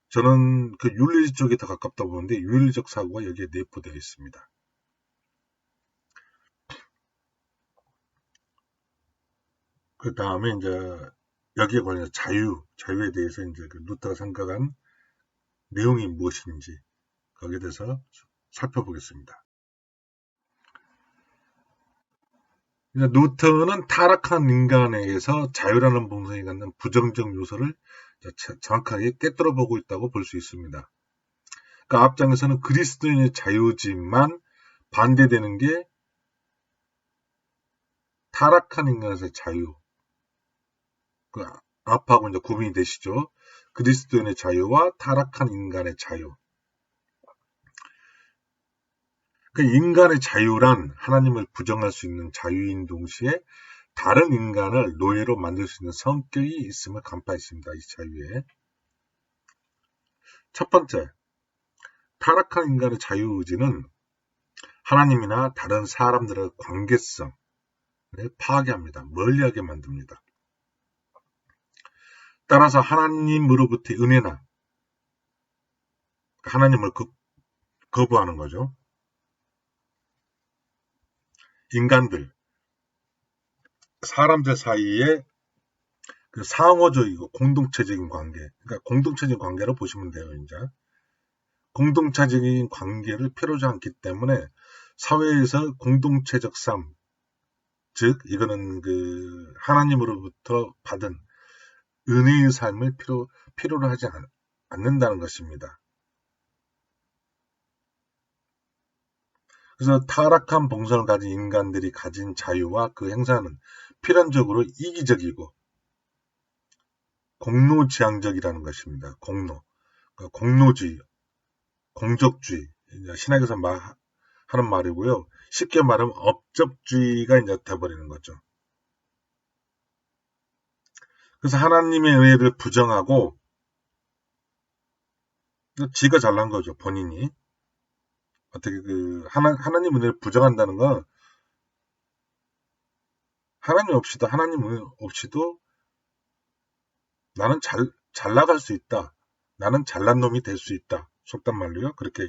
저는 그 윤리 쪽에 더 가깝다고 보는데 윤리적 사고가 여기에 내포되어 있습니다. 그 다음에 이제 여기에 관해서 자유에 대해서 이제 그 루터가 생각한 내용이 무엇인지 거기에 대해서 살펴보겠습니다. 루터는 타락한 인간에게서 자유라는 본성이 갖는 부정적 요소를 정확하게 꿰뚫어 보고 있다고 볼 수 있습니다. 그러니까 앞장에서는 그리스도인의 자유지만 반대되는 게 타락한 인간에서의 자유. 그 앞하고 이제 구분이 되시죠. 그리스도인의 자유와 타락한 인간의 자유. 그 인간의 자유란 하나님을 부정할 수 있는 자유인 동시에 다른 인간을 노예로 만들 수 있는 성격이 있음을 간파했습니다. 이 자유에. 첫 번째, 타락한 인간의 자유의지는 하나님이나 다른 사람들의 관계성을 파괴합니다. 멀리하게 만듭니다. 따라서 하나님으로부터의 은혜나 하나님을 거부하는 거죠. 사람들 사이에 그 상호적이고 공동체적인 관계, 그러니까 공동체적인 관계로 보시면 돼요. 이제 공동체적인 관계를 필요하지 않기 때문에 사회에서 공동체적 삶, 즉 이거는 그 하나님으로부터 받은 은혜의 삶을 필요로 하지 않는다는 것입니다. 그래서 타락한 본성을 가진 인간들이 가진 자유와 그 행사는 필연적으로 이기적이고 공로지향적이라는 것입니다. 그러니까 공로주의, 공적주의, 신학에서 하는 말이고요. 쉽게 말하면 업적주의가 이제 돼버리는 거죠. 그래서 하나님의 은혜를 부정하고 지가 잘난 거죠. 본인이 어떻게 하나님 은혜를 부정한다는 건 하나님 은혜 없이도 나는 잘 나갈 수 있다. 나는 잘난 놈이 될 수 있다. 속단 말로요. 그러니까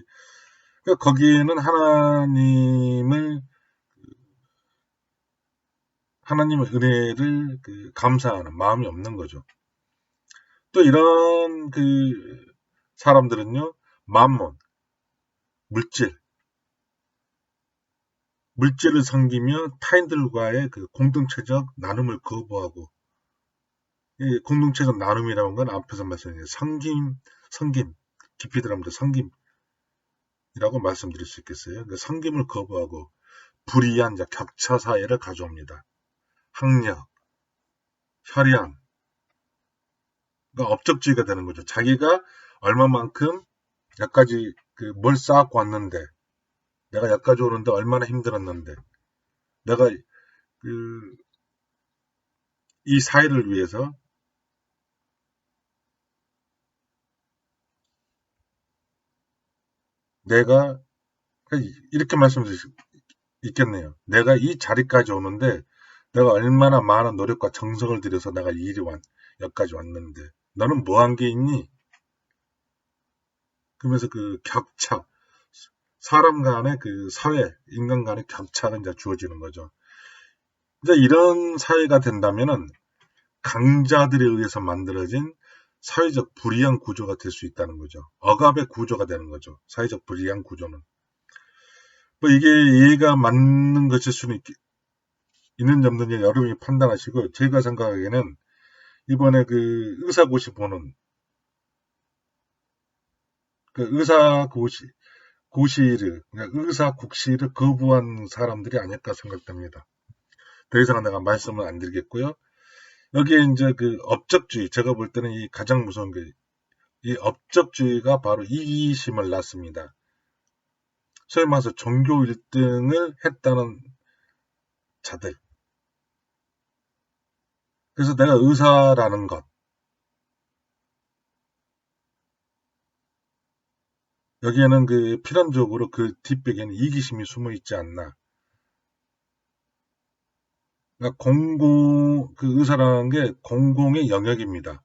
거기에는 하나님의 은혜를 감사하는 마음이 없는 거죠. 또 이런 사람들은요, 만몬, 물질을 섬기며 타인들과의 공동체적 나눔을 거부하고, 이 공동체적 나눔이라는 건 앞에서 말씀드린 성김, 깊이 들어가면 성김이라고 말씀드릴 수 있겠어요. 성김을 거부하고 불이한 격차 사회를 가져옵니다. 학력, 혈연, 그러니까 업적주의가 되는 거죠. 자기가 얼마만큼 여기까지 뭘 쌓고 왔는데, 내가 여기까지 오는데 얼마나 힘들었는데, 내가 이 사회를 위해서 내가 이렇게 말씀드릴 수 있겠네요. 내가 이 자리까지 오는데 내가 얼마나 많은 노력과 정성을 들여서 내가 여기까지 왔는데 너는 뭐 한 게 있니? 그러면서 그 격차, 사람 간의 그 사회, 인간 간의 격차가 이제 주어지는 거죠. 이제 이런 사회가 된다면은 강자들에 의해서 만들어진 사회적 불이한 구조가 될 수 있다는 거죠. 억압의 구조가 되는 거죠. 사회적 불이한 구조는. 뭐 이게 이해가 맞는 것일 수는 있는지 없는지 여러분이 판단하시고, 제가 생각하기에는 이번에 그 의사고시 보는 그 고시를, 그러니까 의사국시를 거부한 사람들이 아닐까 생각됩니다. 더 이상은 내가 말씀을 안 드리겠고요. 여기에 이제 그 업적주의, 제가 볼 때는 이 가장 무서운 게, 이 업적주의가 바로 이기심을 낳습니다. 소위 말해서 종교 1등을 했다는 자들. 그래서 내가 의사라는 것, 여기에는 그 필연적으로 그 뒷백에는 이기심이 숨어 있지 않나. 그러니까 그 의사라는 게 공공의 영역입니다.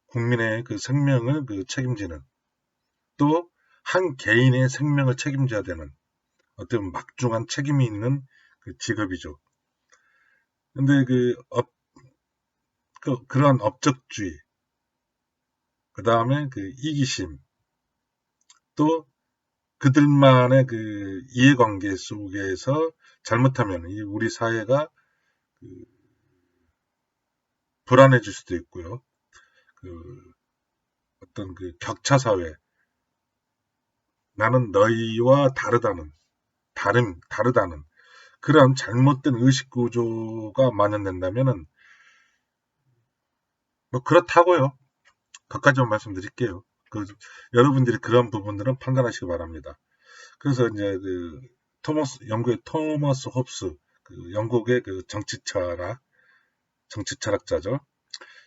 국민의 그 생명을 그 책임지는, 또 한 개인의 생명을 책임져야 되는 어떤 막중한 책임이 있는 그 직업이죠. 근데 그러한 업적주의, 그 다음에 그 이기심, 또 그들만의 그 이해관계 속에서 잘못하면 우리 사회가 그 불안해질 수도 있고요. 그 어떤 그 격차 사회, 나는 너희와 다르다는 그런 잘못된 의식 구조가 만연된다면은 뭐 그렇다고요. 거기까지만 말씀드릴게요. 여러분들이 그런 부분들은 판단하시기 바랍니다. 그래서 이제 영국의 토머스 홉스, 영국의 그 정치철학자죠.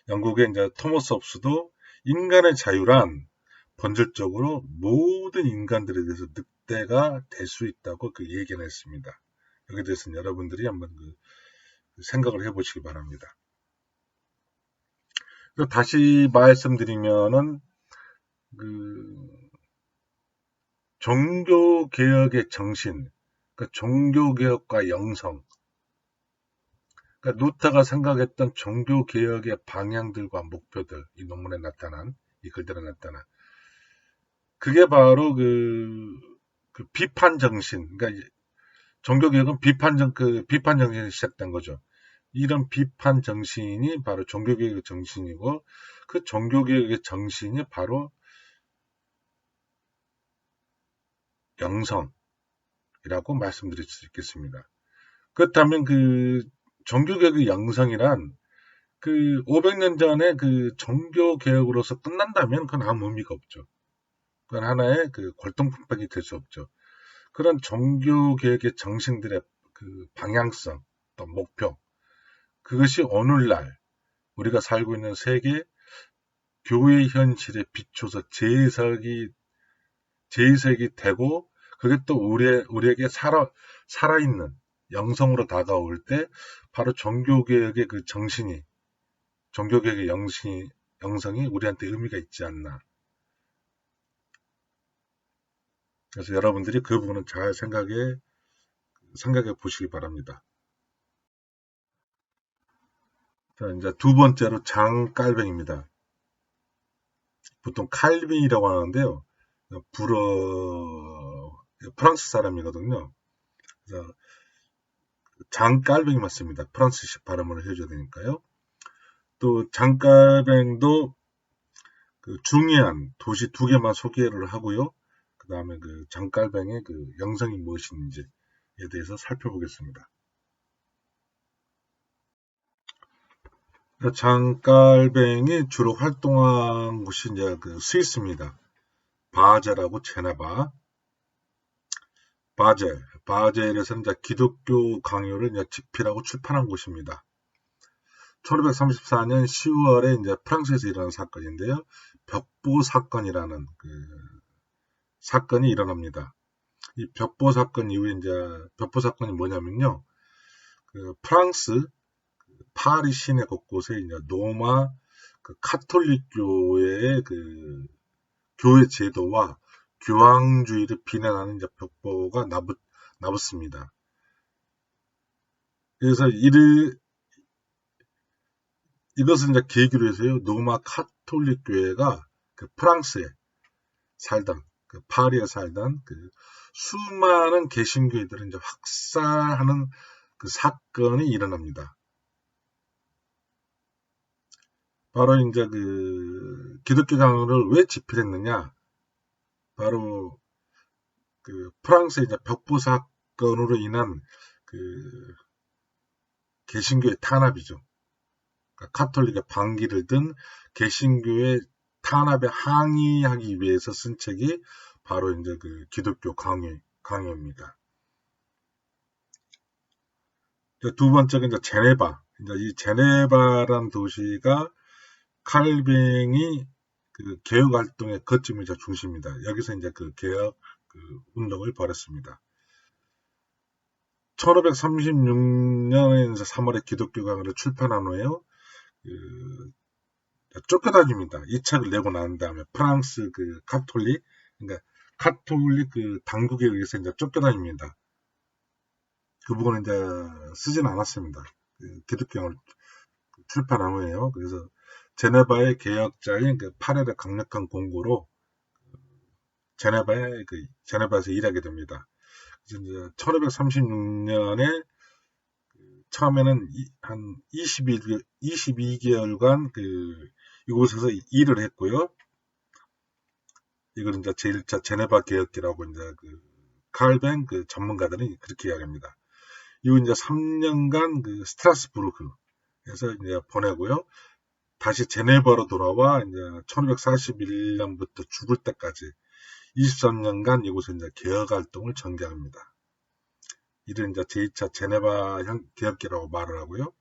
영국의 이제 토머스 홉스도 인간의 자유란 본질적으로 모든 인간들에 대해서 늑대가 될 수 있다고 그 얘기를 했습니다. 여기에 대해서는 여러분들이 한번 생각을 해보시기 바랍니다. 다시 말씀드리면은 종교개혁의 정신, 그러니까 종교개혁과 영성, 그러니까 루터가 생각했던 종교개혁의 방향들과 목표들, 이 논문에 나타난, 이 글들에 나타난, 그게 바로 그 비판 정신, 그러니까 종교개혁은 비판 정신이 시작된 거죠. 이런 비판 정신이 바로 종교개혁의 정신이고, 그 종교개혁의 정신이 바로 영성이라고 말씀드릴 수 있겠습니다. 그렇다면 종교개혁의 영성이란 500년 전에 종교개혁으로서 끝난다면 그건 아무 의미가 없죠. 그건 하나의 골동품밖에 될 수 없죠. 그런 종교개혁의 정신들의 방향성, 또 목표, 그것이 오늘날 우리가 살고 있는 세계 교회 현실에 비춰서 재해석이 되고, 그게 또 우리에게 살아있는 영성으로 다가올 때 바로 종교개혁의 종교개혁의 영성이 우리한테 의미가 있지 않나. 그래서 여러분들이 그 부분은 잘 생각해 보시기 바랍니다. 자, 이제 두 번째로 장깔뱅입니다. 보통 칼빈이라고 하는데요. 프랑스 사람이거든요. 그래서 장깔뱅이 맞습니다. 프랑스식 발음을 해줘야 되니까요. 또 장깔뱅도 중요한 도시 2개만 소개를 하고요. 그 다음에 장깔뱅의 영성이 무엇인지에 대해서 살펴보겠습니다. 장깔뱅이 주로 활동한 곳이 이제 스위스입니다. 바젤하고 제네바. 바젤에서는 이제 기독교 강요를 이제 집필하고 출판한 곳입니다. 1534년 10월에 이제 프랑스에서 일어난 사건인데요. 벽보 사건이라는 그 사건이 일어납니다. 이 벽보 사건 이후에 이제 벽보 사건이 뭐냐면요. 그 프랑스 파리 시내 곳곳에 이제 로마 그 카톨릭 교회의 그 교회 제도와 교황주의를 비난하는 이제 벽보가 나붙습니다. 그래서 이것을 이제 계기로 해서요, 로마 카톨릭 교회가 그 프랑스에 살던, 그 파리에 살던 그 수많은 개신교회들을 이제 확산하는 그 사건이 일어납니다. 바로 이제 그 기독교 장로를 왜 집필했느냐? 바로 그 프랑스의 이제 벽보 사건으로 인한 그 개신교의 탄압이죠. 그러니까 카톨릭의 반기를 든 개신교의 탄압에 항의하기 위해서 쓴 책이 바로 이제 그 기독교 강요입니다. 두 번째가 이제 제네바. 이제 이 제네바란 도시가 칼뱅이 그 개혁 활동의 거점이자 중심입니다. 여기서 이제 그 개혁 운동을 벌였습니다. 1536년에 3월에 기독교 강요를 출판한 후에요. 쫓겨다닙니다. 이 책을 내고 난 다음에 프랑스 그 그러니까 카톨릭 그 당국에 의해서 이제 쫓겨다닙니다. 그 부분은 이제 쓰진 않았습니다. 기독교를 출판한 후에요. 그래서 제네바의 개혁자인 그 파렐의 강력한 공고로 제네바에서 일하게 됩니다. 그래서 이제 1536년에 처음에는 한 22개월간 이곳에서 일을 했고요. 이걸 이제 제1차 제네바 개혁기라고 이제 칼뱅 전문가들은 그렇게 이야기합니다. 이후 이제 3년간 스트라스부르크에서 이제 보내고요. 다시 제네바로 돌아와 이제 1541년부터 죽을 때까지 23년간 이곳에 이제 개혁 활동을 전개합니다. 이를 이제 제2차 제네바 개혁기라고 말을 하고요.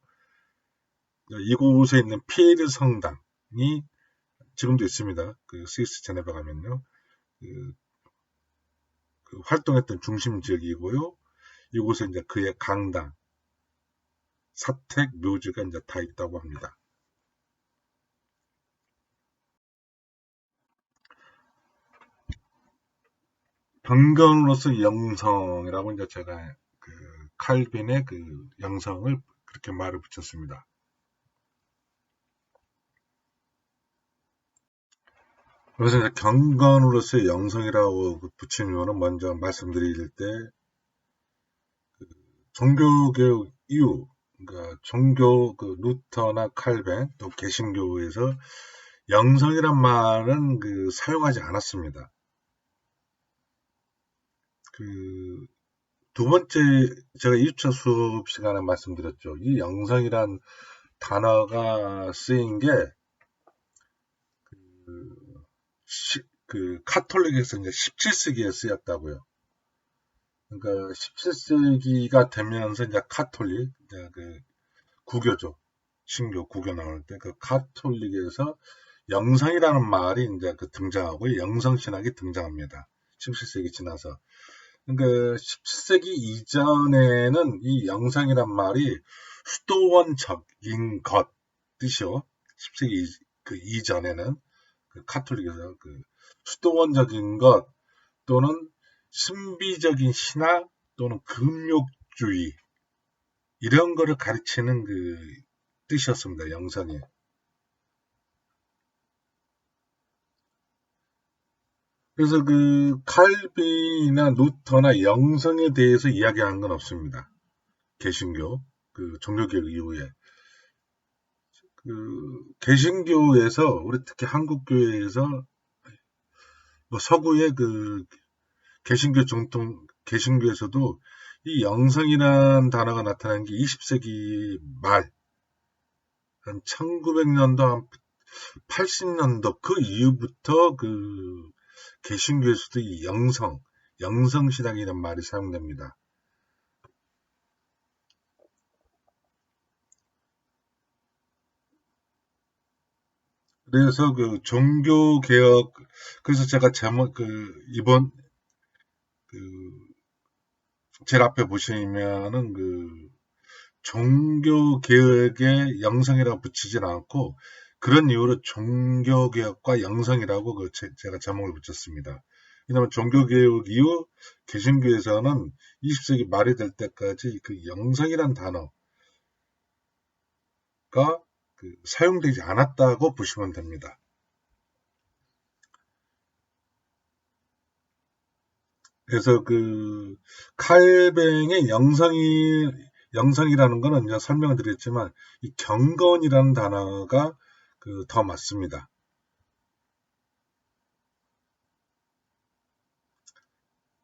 이곳에 있는 피에르 성당이 지금도 있습니다. 스위스 제네바 가면요. 활동했던 중심 지역이고요. 이곳에 이제 그의 강당, 사택, 묘지가 이제 다 있다고 합니다. 변경으로서 영성이라고 이제 제가 칼빈의 영성을 그렇게 말을 붙였습니다. 그래서 이제 경건으로서의 영성이라고 붙인 이유는 먼저 말씀드릴 때 종교개혁 이후, 그러니까 종교 루터나 칼뱅 또 개신교에서 영성이란 말은 사용하지 않았습니다. 두 번째 제가 2차 수업 시간에 말씀드렸죠. 이 영성이란 단어가 쓰인 게 카톨릭에서 이제 17세기에 쓰였다고요. 그러니까 17세기가 되면서 이제 카톨릭, 이제 구교죠. 신교, 구교 나올 때 카톨릭에서 영성이라는 말이 이제 등장하고 영성신학이 등장합니다. 17세기 지나서. 그러니까 17세기 이전에는 이 영성이란 말이 수도원적인 것 뜻이요. 10세기 이전에는 카톨릭에서 수도원적인 것 또는 신비적인 신학 또는 금욕주의 이런 거를 가르치는 뜻이었습니다. 영성이. 그래서 칼빈이나 루터나 영성에 대해서 이야기하는 건 없습니다. 개신교 종교개혁 이후에 개신교에서 우리 특히 한국교회에서 서구의 개신교 개신교에서도 이 영성이라는 단어가 나타난 게 20세기 말, 한 1900년도, 한 80년도 그 이후부터 개신교에서도 이 영성신학이라는 말이 사용됩니다. 그래서 그 종교 개혁, 그래서 제가 제목 이번 그 제일 앞에 보시면은 종교 개혁의 영성이라고 붙이진 않고 그런 이유로 종교 개혁과 영성이라고 제가 제목을 붙였습니다. 왜냐하면 종교 개혁 이후 개신교에서는 20세기 말이 될 때까지 그 영성이란 단어가 사용되지 않았다고 보시면 됩니다. 그래서 칼뱅의 영성이라는 거는 이제 설명을 드렸지만 이 경건이라는 단어가 더 맞습니다.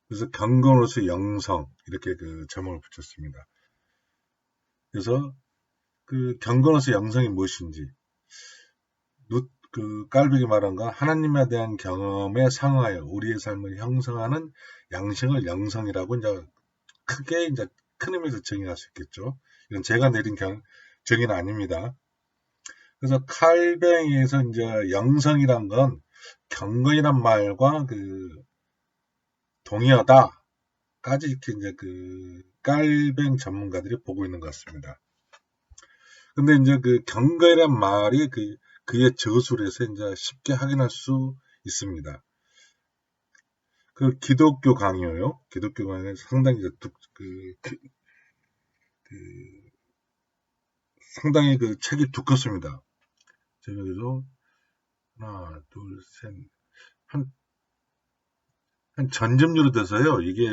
그래서 경건으로서 영성 이렇게 제목을 붙였습니다. 그래서 경건으로서 영성이 무엇인지 깔뱅이 말한 건 하나님에 대한 경험에 상하여 우리의 삶을 형성하는 양식을 영성이라고 이제 크게 이제 큰 의미에서 정의할 수 있겠죠. 이건 제가 내린 정의는 아닙니다. 그래서 칼뱅에서 이제 영성이란 건 경건이란 말과 동의하다까지 이렇게 이제 칼뱅 전문가들이 보고 있는 것 같습니다. 근데 이제 경건이란 말이 그의 저술에서 이제 쉽게 확인할 수 있습니다. 기독교 강요요. 기독교 강요 상당히 이제 상당히 책이 두껍습니다. 제가 여기서 하나, 둘, 셋, 한 전집류로 돼서요. 이게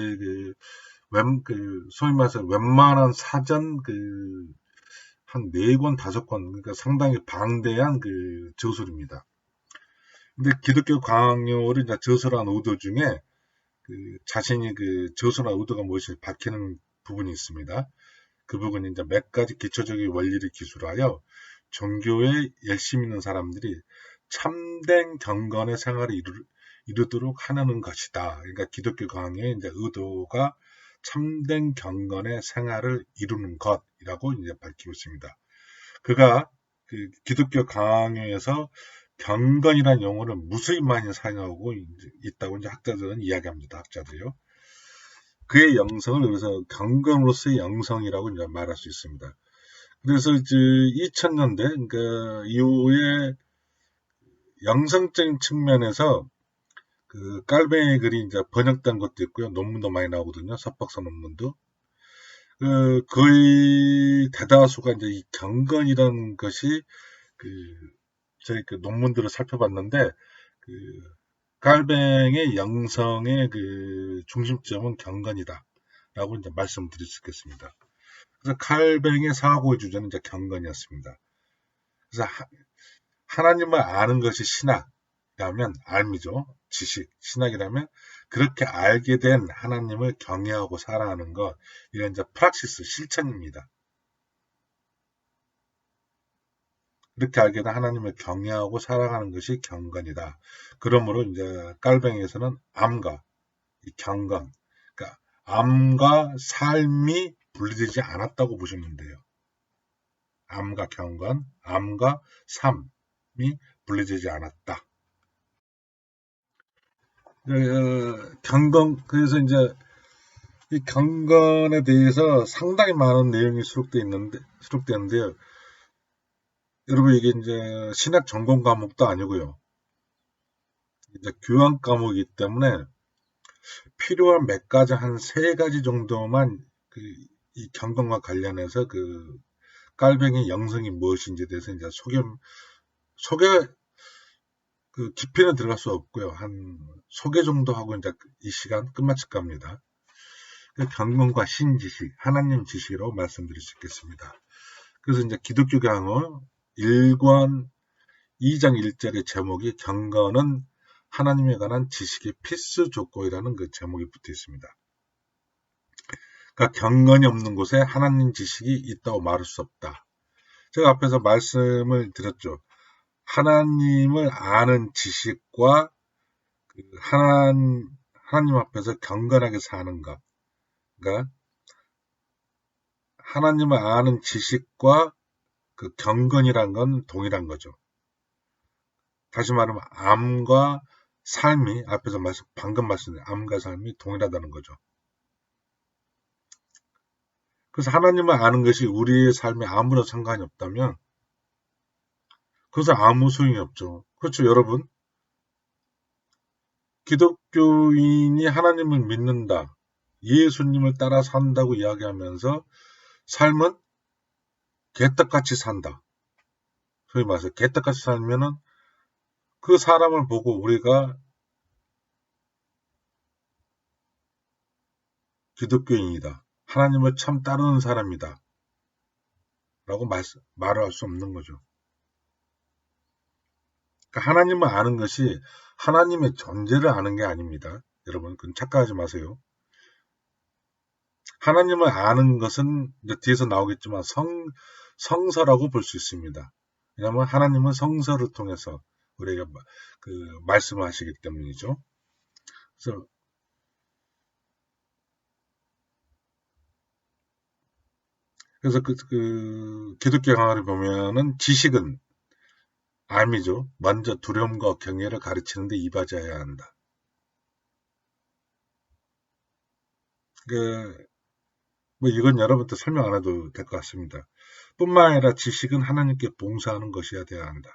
소위 말해서 웬만한 사전 한 4권, 5권, 그러니까 상당히 방대한 저술입니다. 근데 기독교 강요를 이제 저술한 의도 중에 자신이 저술한 의도가 무엇인지 밝히는 부분이 있습니다. 그 부분이 이제 몇 가지 기초적인 원리를 기술하여 종교에 열심히 있는 사람들이 참된 경건의 생활을 이루도록 하는 것이다. 그러니까 기독교 강요의 이제 의도가 참된 경건의 생활을 이루는 것이라고 이제 밝히고 있습니다. 그가 기독교 강요에서 경건이라는 용어를 무수히 많이 사용하고 있다고 이제 학자들은 이야기합니다. 학자들이요. 그의 영성을 그래서 경건으로서의 영성이라고 이제 말할 수 있습니다. 그래서 이제 2000년대 그러니까 이후에 영성적인 측면에서 깔뱅의 글이 이제 번역된 것도 있고요. 논문도 많이 나오거든요. 석박사 논문도. 거의 대다수가 이제 이 경건이라는 것이 저희 논문들을 살펴봤는데 깔뱅의 영성의 중심점은 경건이다라고 이제 말씀드릴 수 있겠습니다. 그래서 칼뱅의 사고의 주제는 이제 경건이었습니다. 그래서 하나님을 아는 것이 신학이라면 알미죠. 지식, 신학이라면 그렇게 알게 된 하나님을 경외하고 살아가는 것, 이런 이제 프락시스, 실천입니다. 그렇게 알게 된 하나님을 경외하고 살아가는 것이 경건이다. 그러므로 이제 깔뱅에서는 암과 이 경건, 그러니까 암과 삶이 분리되지 않았다고 보시면 돼요. 암과 경건, 암과 삶이 분리되지 않았다. 경건, 그래서 이제 이 경건에 대해서 상당히 많은 내용이 수록되는데요. 여러분, 이게 이제 신학 전공 과목도 아니고요. 이제 교양 과목이기 때문에 필요한 몇 가지, 한 3가지 정도만 이 경건과 관련해서 깔뱅의 영성이 무엇인지에 대해서 이제 소개, 깊이는 들어갈 수 없고요. 한 소개 정도 하고 이제 이 시간 끝마칠까 합니다. 경건과 신지식, 하나님 지식이라고 말씀드릴 수 있겠습니다. 그래서 이제 기독교 강어 1권 2장 1절의 제목이 경건은 하나님에 관한 지식의 필수 조건이라는 제목이 붙어 있습니다. 그러니까 경건이 없는 곳에 하나님 지식이 있다고 말할 수 없다. 제가 앞에서 말씀을 드렸죠. 하나님을 아는 지식과 하나님 앞에서 경건하게 사는 것. 그러니까 하나님을 아는 지식과 경건이란 건 동일한 거죠. 다시 말하면 암과 삶이 앞에서 방금 말씀드린 암과 삶이 동일하다는 거죠. 그래서 하나님을 아는 것이 우리의 삶에 아무런 상관이 없다면 그것은 아무 소용이 없죠. 그렇죠, 여러분? 기독교인이 하나님을 믿는다, 예수님을 따라 산다고 이야기하면서 삶은 개떡같이 산다. 소위 말해서 개떡같이 살면은 그 사람을 보고 우리가 기독교인이다, 하나님을 참 따르는 사람이다 라고 말할 수 없는 거죠. 그러니까 하나님을 아는 것이 하나님의 존재를 아는 게 아닙니다. 여러분, 그건 착각하지 마세요. 하나님을 아는 것은 이제 뒤에서 나오겠지만 성서라고 볼 수 있습니다. 왜냐하면 하나님은 성서를 통해서 우리에게 말씀을 하시기 때문이죠. 그래서 기독교 강화를 보면은 지식은 암이죠. 먼저 두려움과 경외를 가르치는데 이바지해야 한다. 뭐 이건 여러분한테 설명 안 해도 될 것 같습니다. 뿐만 아니라 지식은 하나님께 봉사하는 것이어야 돼야 한다.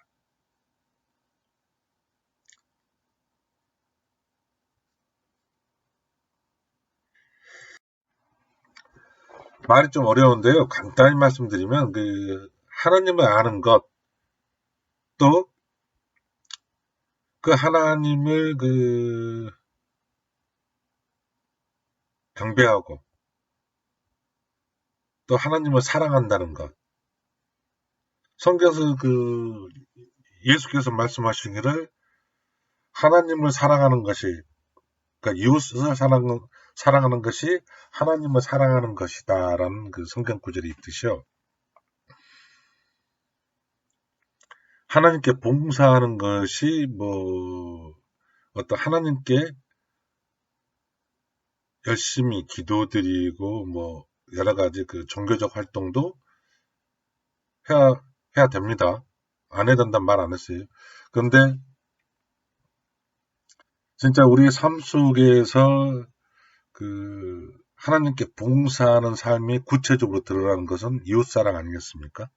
말이 좀 어려운데요. 간단히 말씀드리면 하나님을 아는 것, 또 그 하나님을 경배하고 또 하나님을 사랑한다는 것. 성경에서 예수께서 말씀하시기를 하나님을 사랑하는 것이, 그러니까 이웃을 사랑하는 것이 하나님을 사랑하는 것이다라는 성경 구절이 있듯이요. 하나님께 봉사하는 것이 어떤 하나님께 열심히 기도드리고 여러 가지 종교적 활동도 해야 됩니다. 안 해야 된다는 말 안 했어요. 그런데 진짜 우리 삶 속에서 하나님께 봉사하는 삶이 구체적으로 드러나는 것은 이웃사랑 아니겠습니까?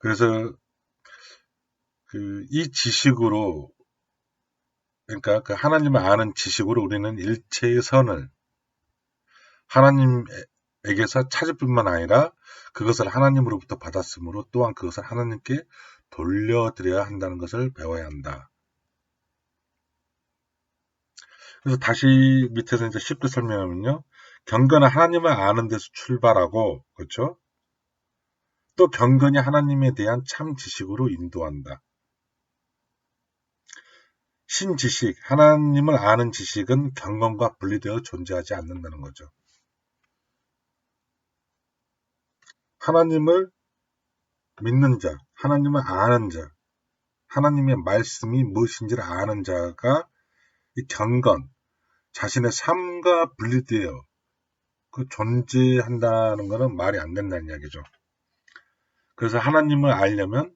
그래서 이 지식으로, 그러니까 하나님을 아는 지식으로 우리는 일체의 선을 하나님에게서 찾을 뿐만 아니라 그것을 하나님으로부터 받았으므로 또한 그것을 하나님께 돌려드려야 한다는 것을 배워야 한다. 그래서 다시 밑에서 이제 쉽게 설명하면요. 경건은 하나님을 아는 데서 출발하고, 그렇죠? 또 경건이 하나님에 대한 참 지식으로 인도한다. 신지식, 하나님을 아는 지식은 경건과 분리되어 존재하지 않는다는 거죠. 하나님을 믿는 자, 하나님을 아는 자, 하나님의 말씀이 무엇인지를 아는 자가 이 경건, 자신의 삶과 분리되어 존재한다는 것은 말이 안 된다는 이야기죠. 그래서 하나님을 알려면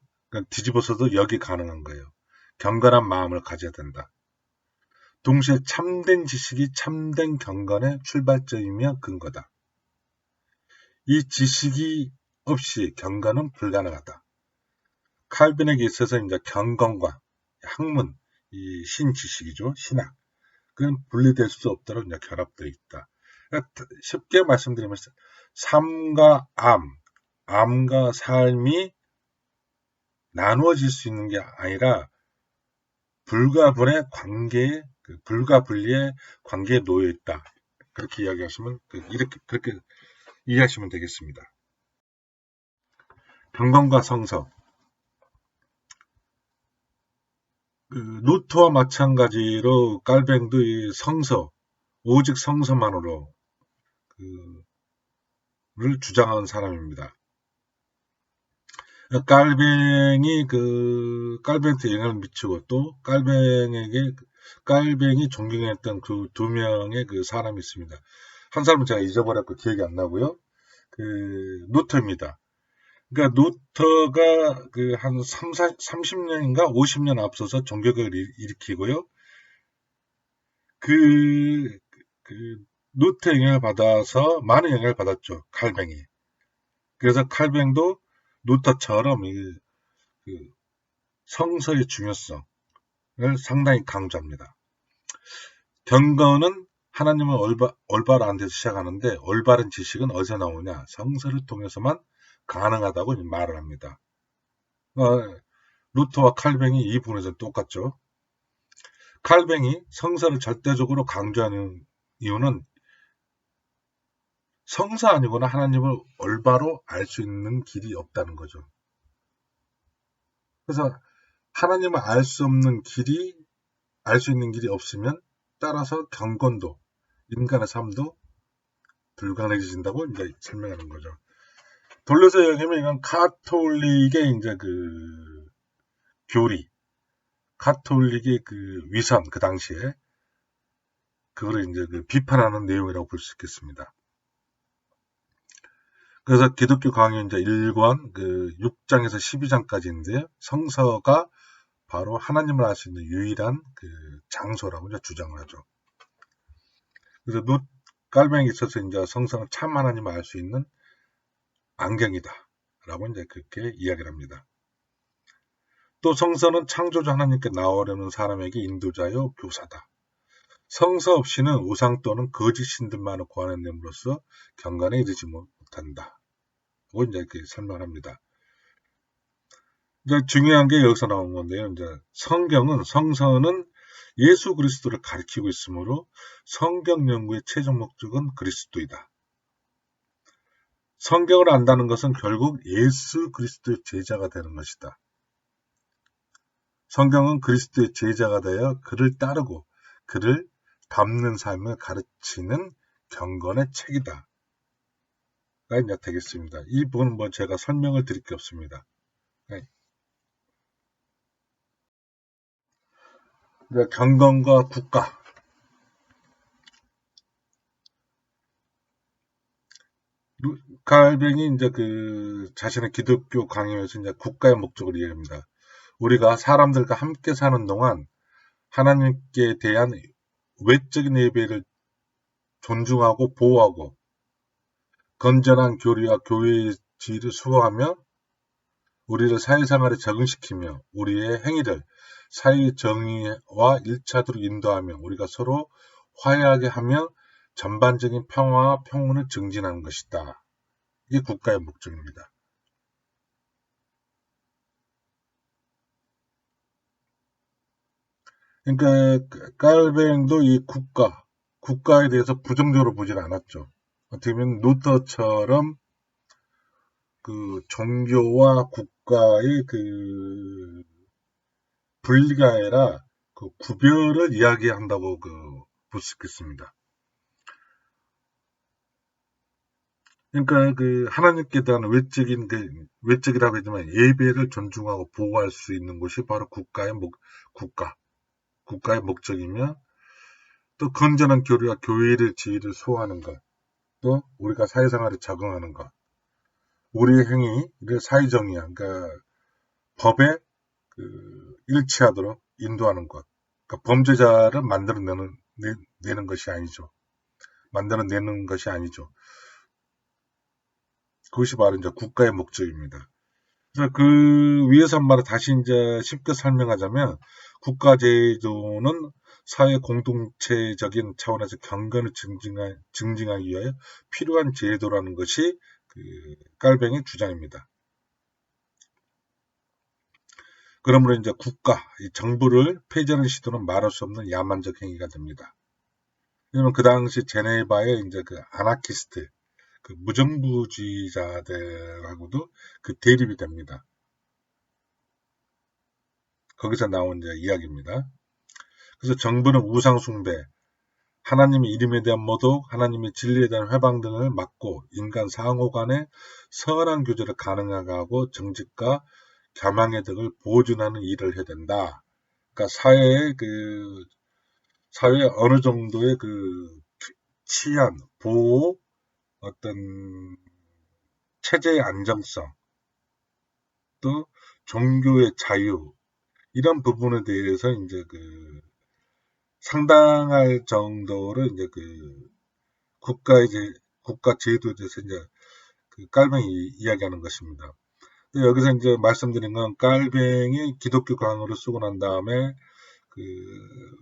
뒤집어서도 여기 가능한 거예요. 경건한 마음을 가져야 된다. 동시에 참된 지식이 참된 경건의 출발점이며 근거다. 이 지식이 없이 경건은 불가능하다. 칼빈에게 있어서 이제 경건과 학문, 이 신지식이죠, 신학, 그건 분리될 수 없도록 이제 결합되어 있다. 그러니까 쉽게 말씀드리면 삶과 암과 삶이 나누어질 수 있는 게 아니라 불가분의 관계에, 불가분리의 관계에 놓여 있다. 그렇게 이야기하시면 그렇게 이해하시면 되겠습니다. 경건과 성서, 루터와 마찬가지로 깔뱅도 이 성서, 오직 성서만으로 를 주장하는 사람입니다. 깔뱅이 깔뱅한테 영향을 미치고 또 깔뱅이 존경했던 그 두 명의 사람이 있습니다. 한 사람은 제가 잊어버렸고 기억이 안 나고요. 루터입니다. 그러니까 루터가 그 한 30년인가 50년 앞서서 종교개혁을 일으키고요. 그, 그 루터 영향을 받아서 많은 영향을 받았죠. 칼뱅이. 그래서 칼뱅도 루터처럼 그 성서의 중요성을 상당히 강조합니다. 경건은 하나님은 올바른 데서 시작하는데 올바른 지식은 어디서 나오냐? 성서를 통해서만 가능하다고 말을 합니다. 루터와 칼뱅이 이 부분에서 똑같죠. 칼뱅이 성서를 절대적으로 강조하는 이유는 성서 아니고는 하나님을 올바로 알 수 있는 길이 없다는 거죠. 그래서 하나님을 알 수 없는 길이, 알 수 있는 길이 없으면 따라서 경건도, 인간의 삶도 불가능해진다고 이제 설명하는 거죠. 돌려서 얘기하면 이건 가톨릭의 이제 그 교리, 가톨릭의 그 위선, 그 당시에 그거를 이제 그 비판하는 내용이라고 볼 수 있겠습니다. 그래서 기독교 강의 이제 1권 그 6장에서 12장까지인데요. 성서가 바로 하나님을 알 수 있는 유일한 그 장소라고 이제 주장을 하죠. 그래서 깔뱅이 있어서 이제 성서는 참 하나님을 알 수 있는 안경이다. 라고 이제 그렇게 이야기를 합니다. 또 성서는 창조주 하나님께 나오려는 사람에게 인도자요 교사다. 성서 없이는 우상 또는 거짓 신들만을 구하는 경건에 이르지 못한다. 라고 이제 이렇게 설명합니다. 이제 중요한 게 여기서 나온 건데요. 이제 성서는 예수 그리스도를 가리키고 있으므로 성경 연구의 최종 목적은 그리스도이다. 성경을 안다는 것은 결국 예수 그리스도의 제자가 되는 것이다. 성경은 그리스도의 제자가 되어 그를 따르고 그를 닮는 삶을 가르치는 경건의 책이다. 가 이제 되겠습니다. 이 부분은 뭐 제가 설명을 드릴 게 없습니다. 네. 경건과 국가. 칼뱅이 이제 그 자신의 기독교 강의에서 이제 국가의 목적을 이해합니다. 우리가 사람들과 함께 사는 동안 하나님께 대한 외적인 예배를 존중하고 보호하고 건전한 교리와 교회의 지위를 수호하며 우리를 사회생활에 적응시키며 우리의 행위를 사회 정의와 일차도로 인도하며 우리가 서로 화해하게 하며 전반적인 평화와 평온을 증진하는 것이다. 이게 국가의 목적입니다. 그러니까 깔뱅도 이 국가에 대해서 부정적으로 보질 않았죠. 어떻게 보면 루터처럼 그 종교와 국가의 그 분리가 아니라 그 구별을 이야기한다고 볼 수 있겠습니다. 그러니까 그 하나님께 대한 외적이라고 하지만 예배를 존중하고 보호할 수 있는 곳이 바로 국가의 목적이며 또 건전한 교류와 교회의 지위를 수호하는 것, 또 우리가 사회생활에 적응하는 것, 우리의 행위를 사회정의야, 그러니까 법에 일치하도록 인도하는 것, 그러니까 범죄자를 만들어내는 것이 아니죠. 만들어내는 것이 아니죠. 그것이 바로 이제 국가의 목적입니다. 그래서 그 위에서 한 말을 다시 이제 쉽게 설명하자면 국가제도는 사회 공동체적인 차원에서 경건을 증진하기 위하여 필요한 제도라는 것이 그 깔뱅의 주장입니다. 그러므로 이제 이 정부를 폐지하는 시도는 말할 수 없는 야만적 행위가 됩니다. 왜냐면 그 당시 제네바의 이제 그 아나키스트, 그 무정부주의자들하고도 그 대립이 됩니다. 거기서 나온 이제 이야기입니다. 그래서 정부는 우상숭배, 하나님의 이름에 대한 모독, 하나님의 진리에 대한 회방 등을 막고 인간 상호 간의 선한 교제를 가능하게 하고 정직과 겸양의 덕을 보존하는 일을 해야 된다. 그러니까 사회에 어느 정도의 그 치안, 보호, 어떤 체제의 안정성, 또 종교의 자유 이런 부분에 대해서 이제 그 상당할 정도로 이제 그 국가 제도에 대해서 이제 그 깔뱅이 이야기하는 것입니다. 여기서 이제 말씀드린 건 깔뱅이 기독교 강요를 쓰고 난 다음에 그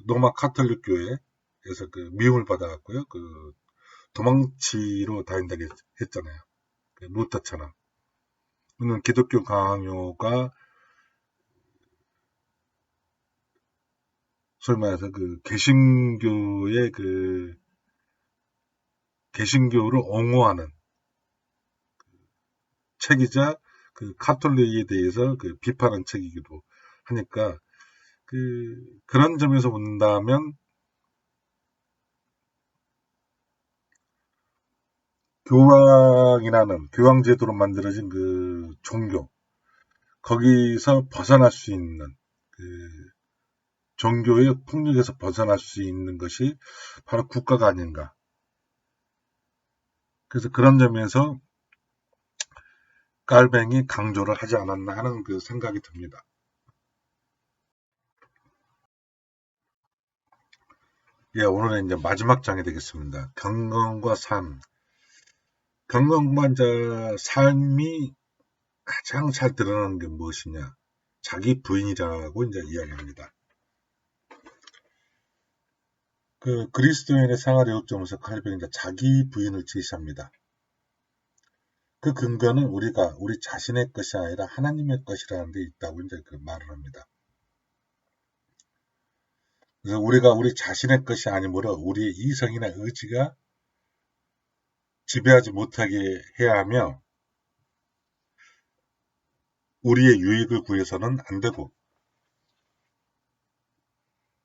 로마 카톨릭 교회에서 그 미움을 받아갖고요. 그 도망치로 다닌다고 했잖아요. 그 루터처럼. 오늘 기독교 강요가 소위 말해서 그 개신교를 옹호하는 책이자 그 카톨릭에 대해서 그 비판한 책이기도 하니까 그런 점에서 본다면 교황제도로 만들어진 그 종교 거기서 벗어날 수 있는 그 종교의 폭력에서 벗어날 수 있는 것이 바로 국가가 아닌가. 그래서 그런 점에서 깔뱅이 강조를 하지 않았나 하는 그 생각이 듭니다. 예, 오늘은 이제 마지막 장이 되겠습니다. 경건과 삶. 경건과 이제 삶이 가장 잘 드러나는 게 무엇이냐? 자기 부인이라고 이제 이야기합니다. 그 그리스도인의 생활의 요점에서 칼뱅이 이제 자기 부인을 제시합니다. 그 근거는 우리 자신의 것이 아니라 하나님의 것이라는 데 있다고 이제 그 말을 합니다. 그래서 우리가 우리 자신의 것이 아니므로 우리의 이성이나 의지가 지배하지 못하게 해야 하며 우리의 유익을 구해서는 안 되고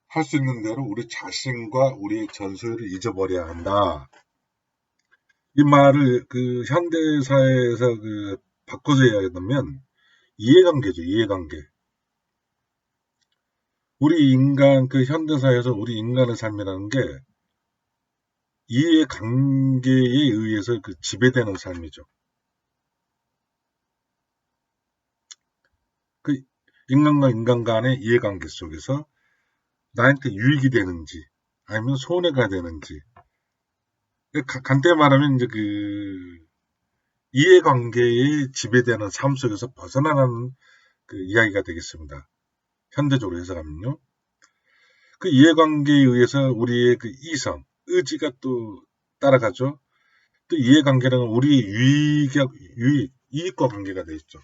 할 수 있는 대로 우리 자신과 우리의 전소유를 잊어버려야 한다. 이 말을 그 현대사회에서 그 바꿔서 이야기하면 이해관계죠. 이해관계. 우리 인간 그 현대사회에서 우리 인간의 삶이라는 게 이해관계에 의해서 그 지배되는 삶이죠. 그 인간과 인간 간의 이해관계 속에서 나한테 유익이 되는지 아니면 손해가 되는지 간단히 말하면 이제 그 이해관계에 지배되는 삶 속에서 벗어나는 그 이야기가 되겠습니다. 현대적으로 해석하면요. 그 이해관계에 의해서 우리의 그 이성, 의지가 또 따라가죠. 또 이해관계는 우리의 이익과 관계가 되어 있죠.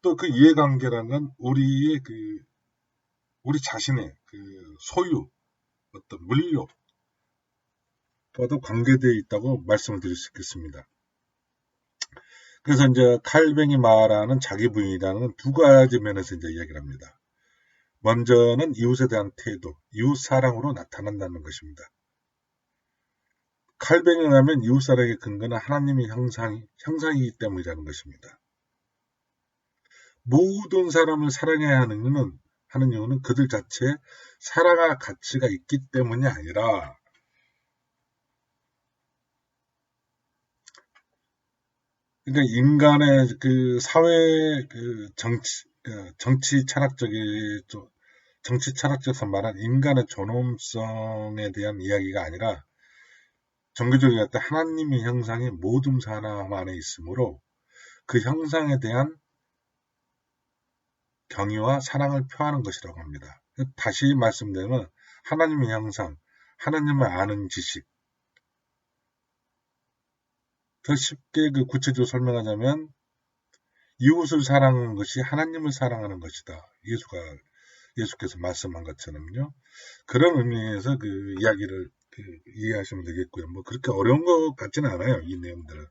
또 그 이해관계라는 건 우리 자신의 그 소유, 어떤 물욕과도 관계되어 있다고 말씀을 드릴 수 있겠습니다. 그래서 이제 칼뱅이 말하는 자기 부인이라는 두 가지 면에서 이제 이야기를 합니다. 먼저는 이웃에 대한 태도, 이웃 사랑으로 나타난다는 것입니다. 칼뱅이 하면 이웃 사랑의 근거는 하나님의 형상이기 때문이라는 것입니다. 모든 사람을 사랑해야 하는 이유는 그들 자체에 사랑할 가치가 있기 때문이 아니라 그러니까 인간의 그 사회 그 정치 철학적에서 말한 인간의 존엄성에 대한 이야기가 아니라 종교적으로 할때 하나님의 형상이 모든 사람 안에 있으므로 그 형상에 대한 경의와 사랑을 표하는 것이라고 합니다. 다시 말씀드리면 하나님의 형상, 하나님을 아는 지식. 더 쉽게 그 구체적으로 설명하자면 이웃을 사랑하는 것이 하나님을 사랑하는 것이다. 예수께서 말씀한 것처럼요. 그런 의미에서 그 이야기를 이해하시면 되겠고요. 뭐 그렇게 어려운 것 같지는 않아요. 이 내용들은.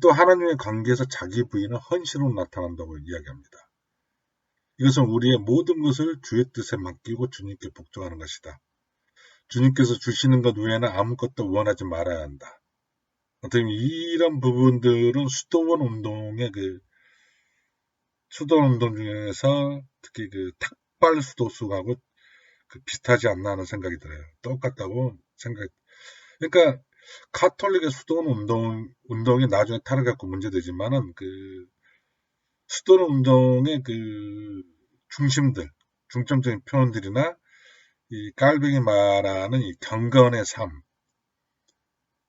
또 하나님의 관계에서 자기 부인은 헌신으로 나타난다고 이야기합니다. 이것은 우리의 모든 것을 주의 뜻에 맡기고 주님께 복종하는 것이다. 주님께서 주시는 것 외에는 아무것도 원하지 말아야 한다. 어떻게 보면 이런 부분들은 수도원 운동 중에서 특히 그 탁발 수도수하고 그 비슷하지 않나 하는 생각이 들어요. 똑같다고 그러니까 카톨릭의 수도원 운동이 나중에 타락했고 문제되지만은 수도원 운동의 중심들, 중점적인 표현들이나 이 깔뱅이 말하는 이 경건의 삶,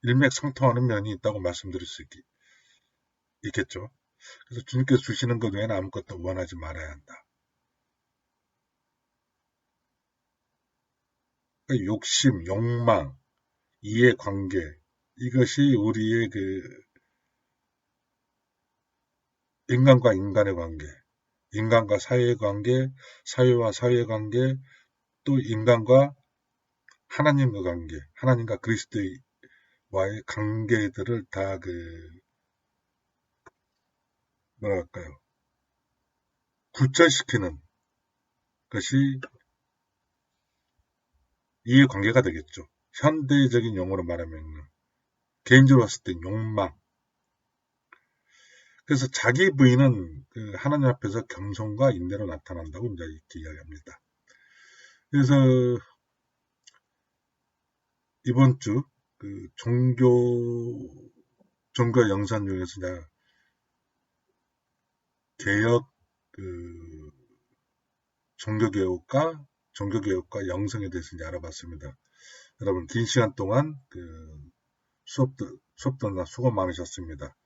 일맥상통하는 면이 있다고 말씀드릴 수 있겠죠. 그래서 주님께서 주시는 것 외에는 아무것도 원하지 말아야 한다. 그러니까 욕심, 욕망, 이해관계, 이것이 우리의 인간과 인간의 관계, 인간과 사회의 관계, 사회와 사회의 관계, 또 인간과 하나님과 관계, 하나님과 그리스도와의 관계들을 다 뭐랄까요, 구체시키는 것이 이해관계가 되겠죠. 현대적인 용어로 말하면 개인적으로 봤을 때 욕망. 그래서 자기 부인은 하나님 앞에서 겸손과 인내로 나타난다고 이제 이렇게 이야기합니다. 그래서 이번 주 종교 영상 중에서 이제 개혁 종교교육과 영성에 대해서 이제 알아봤습니다. 여러분 긴 시간 동안 수업 듣느라 수고 많으셨습니다.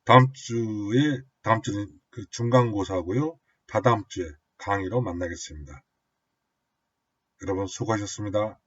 다음 주는 중간고사고요. 다다음 주에 강의로 만나겠습니다. 여러분 수고하셨습니다.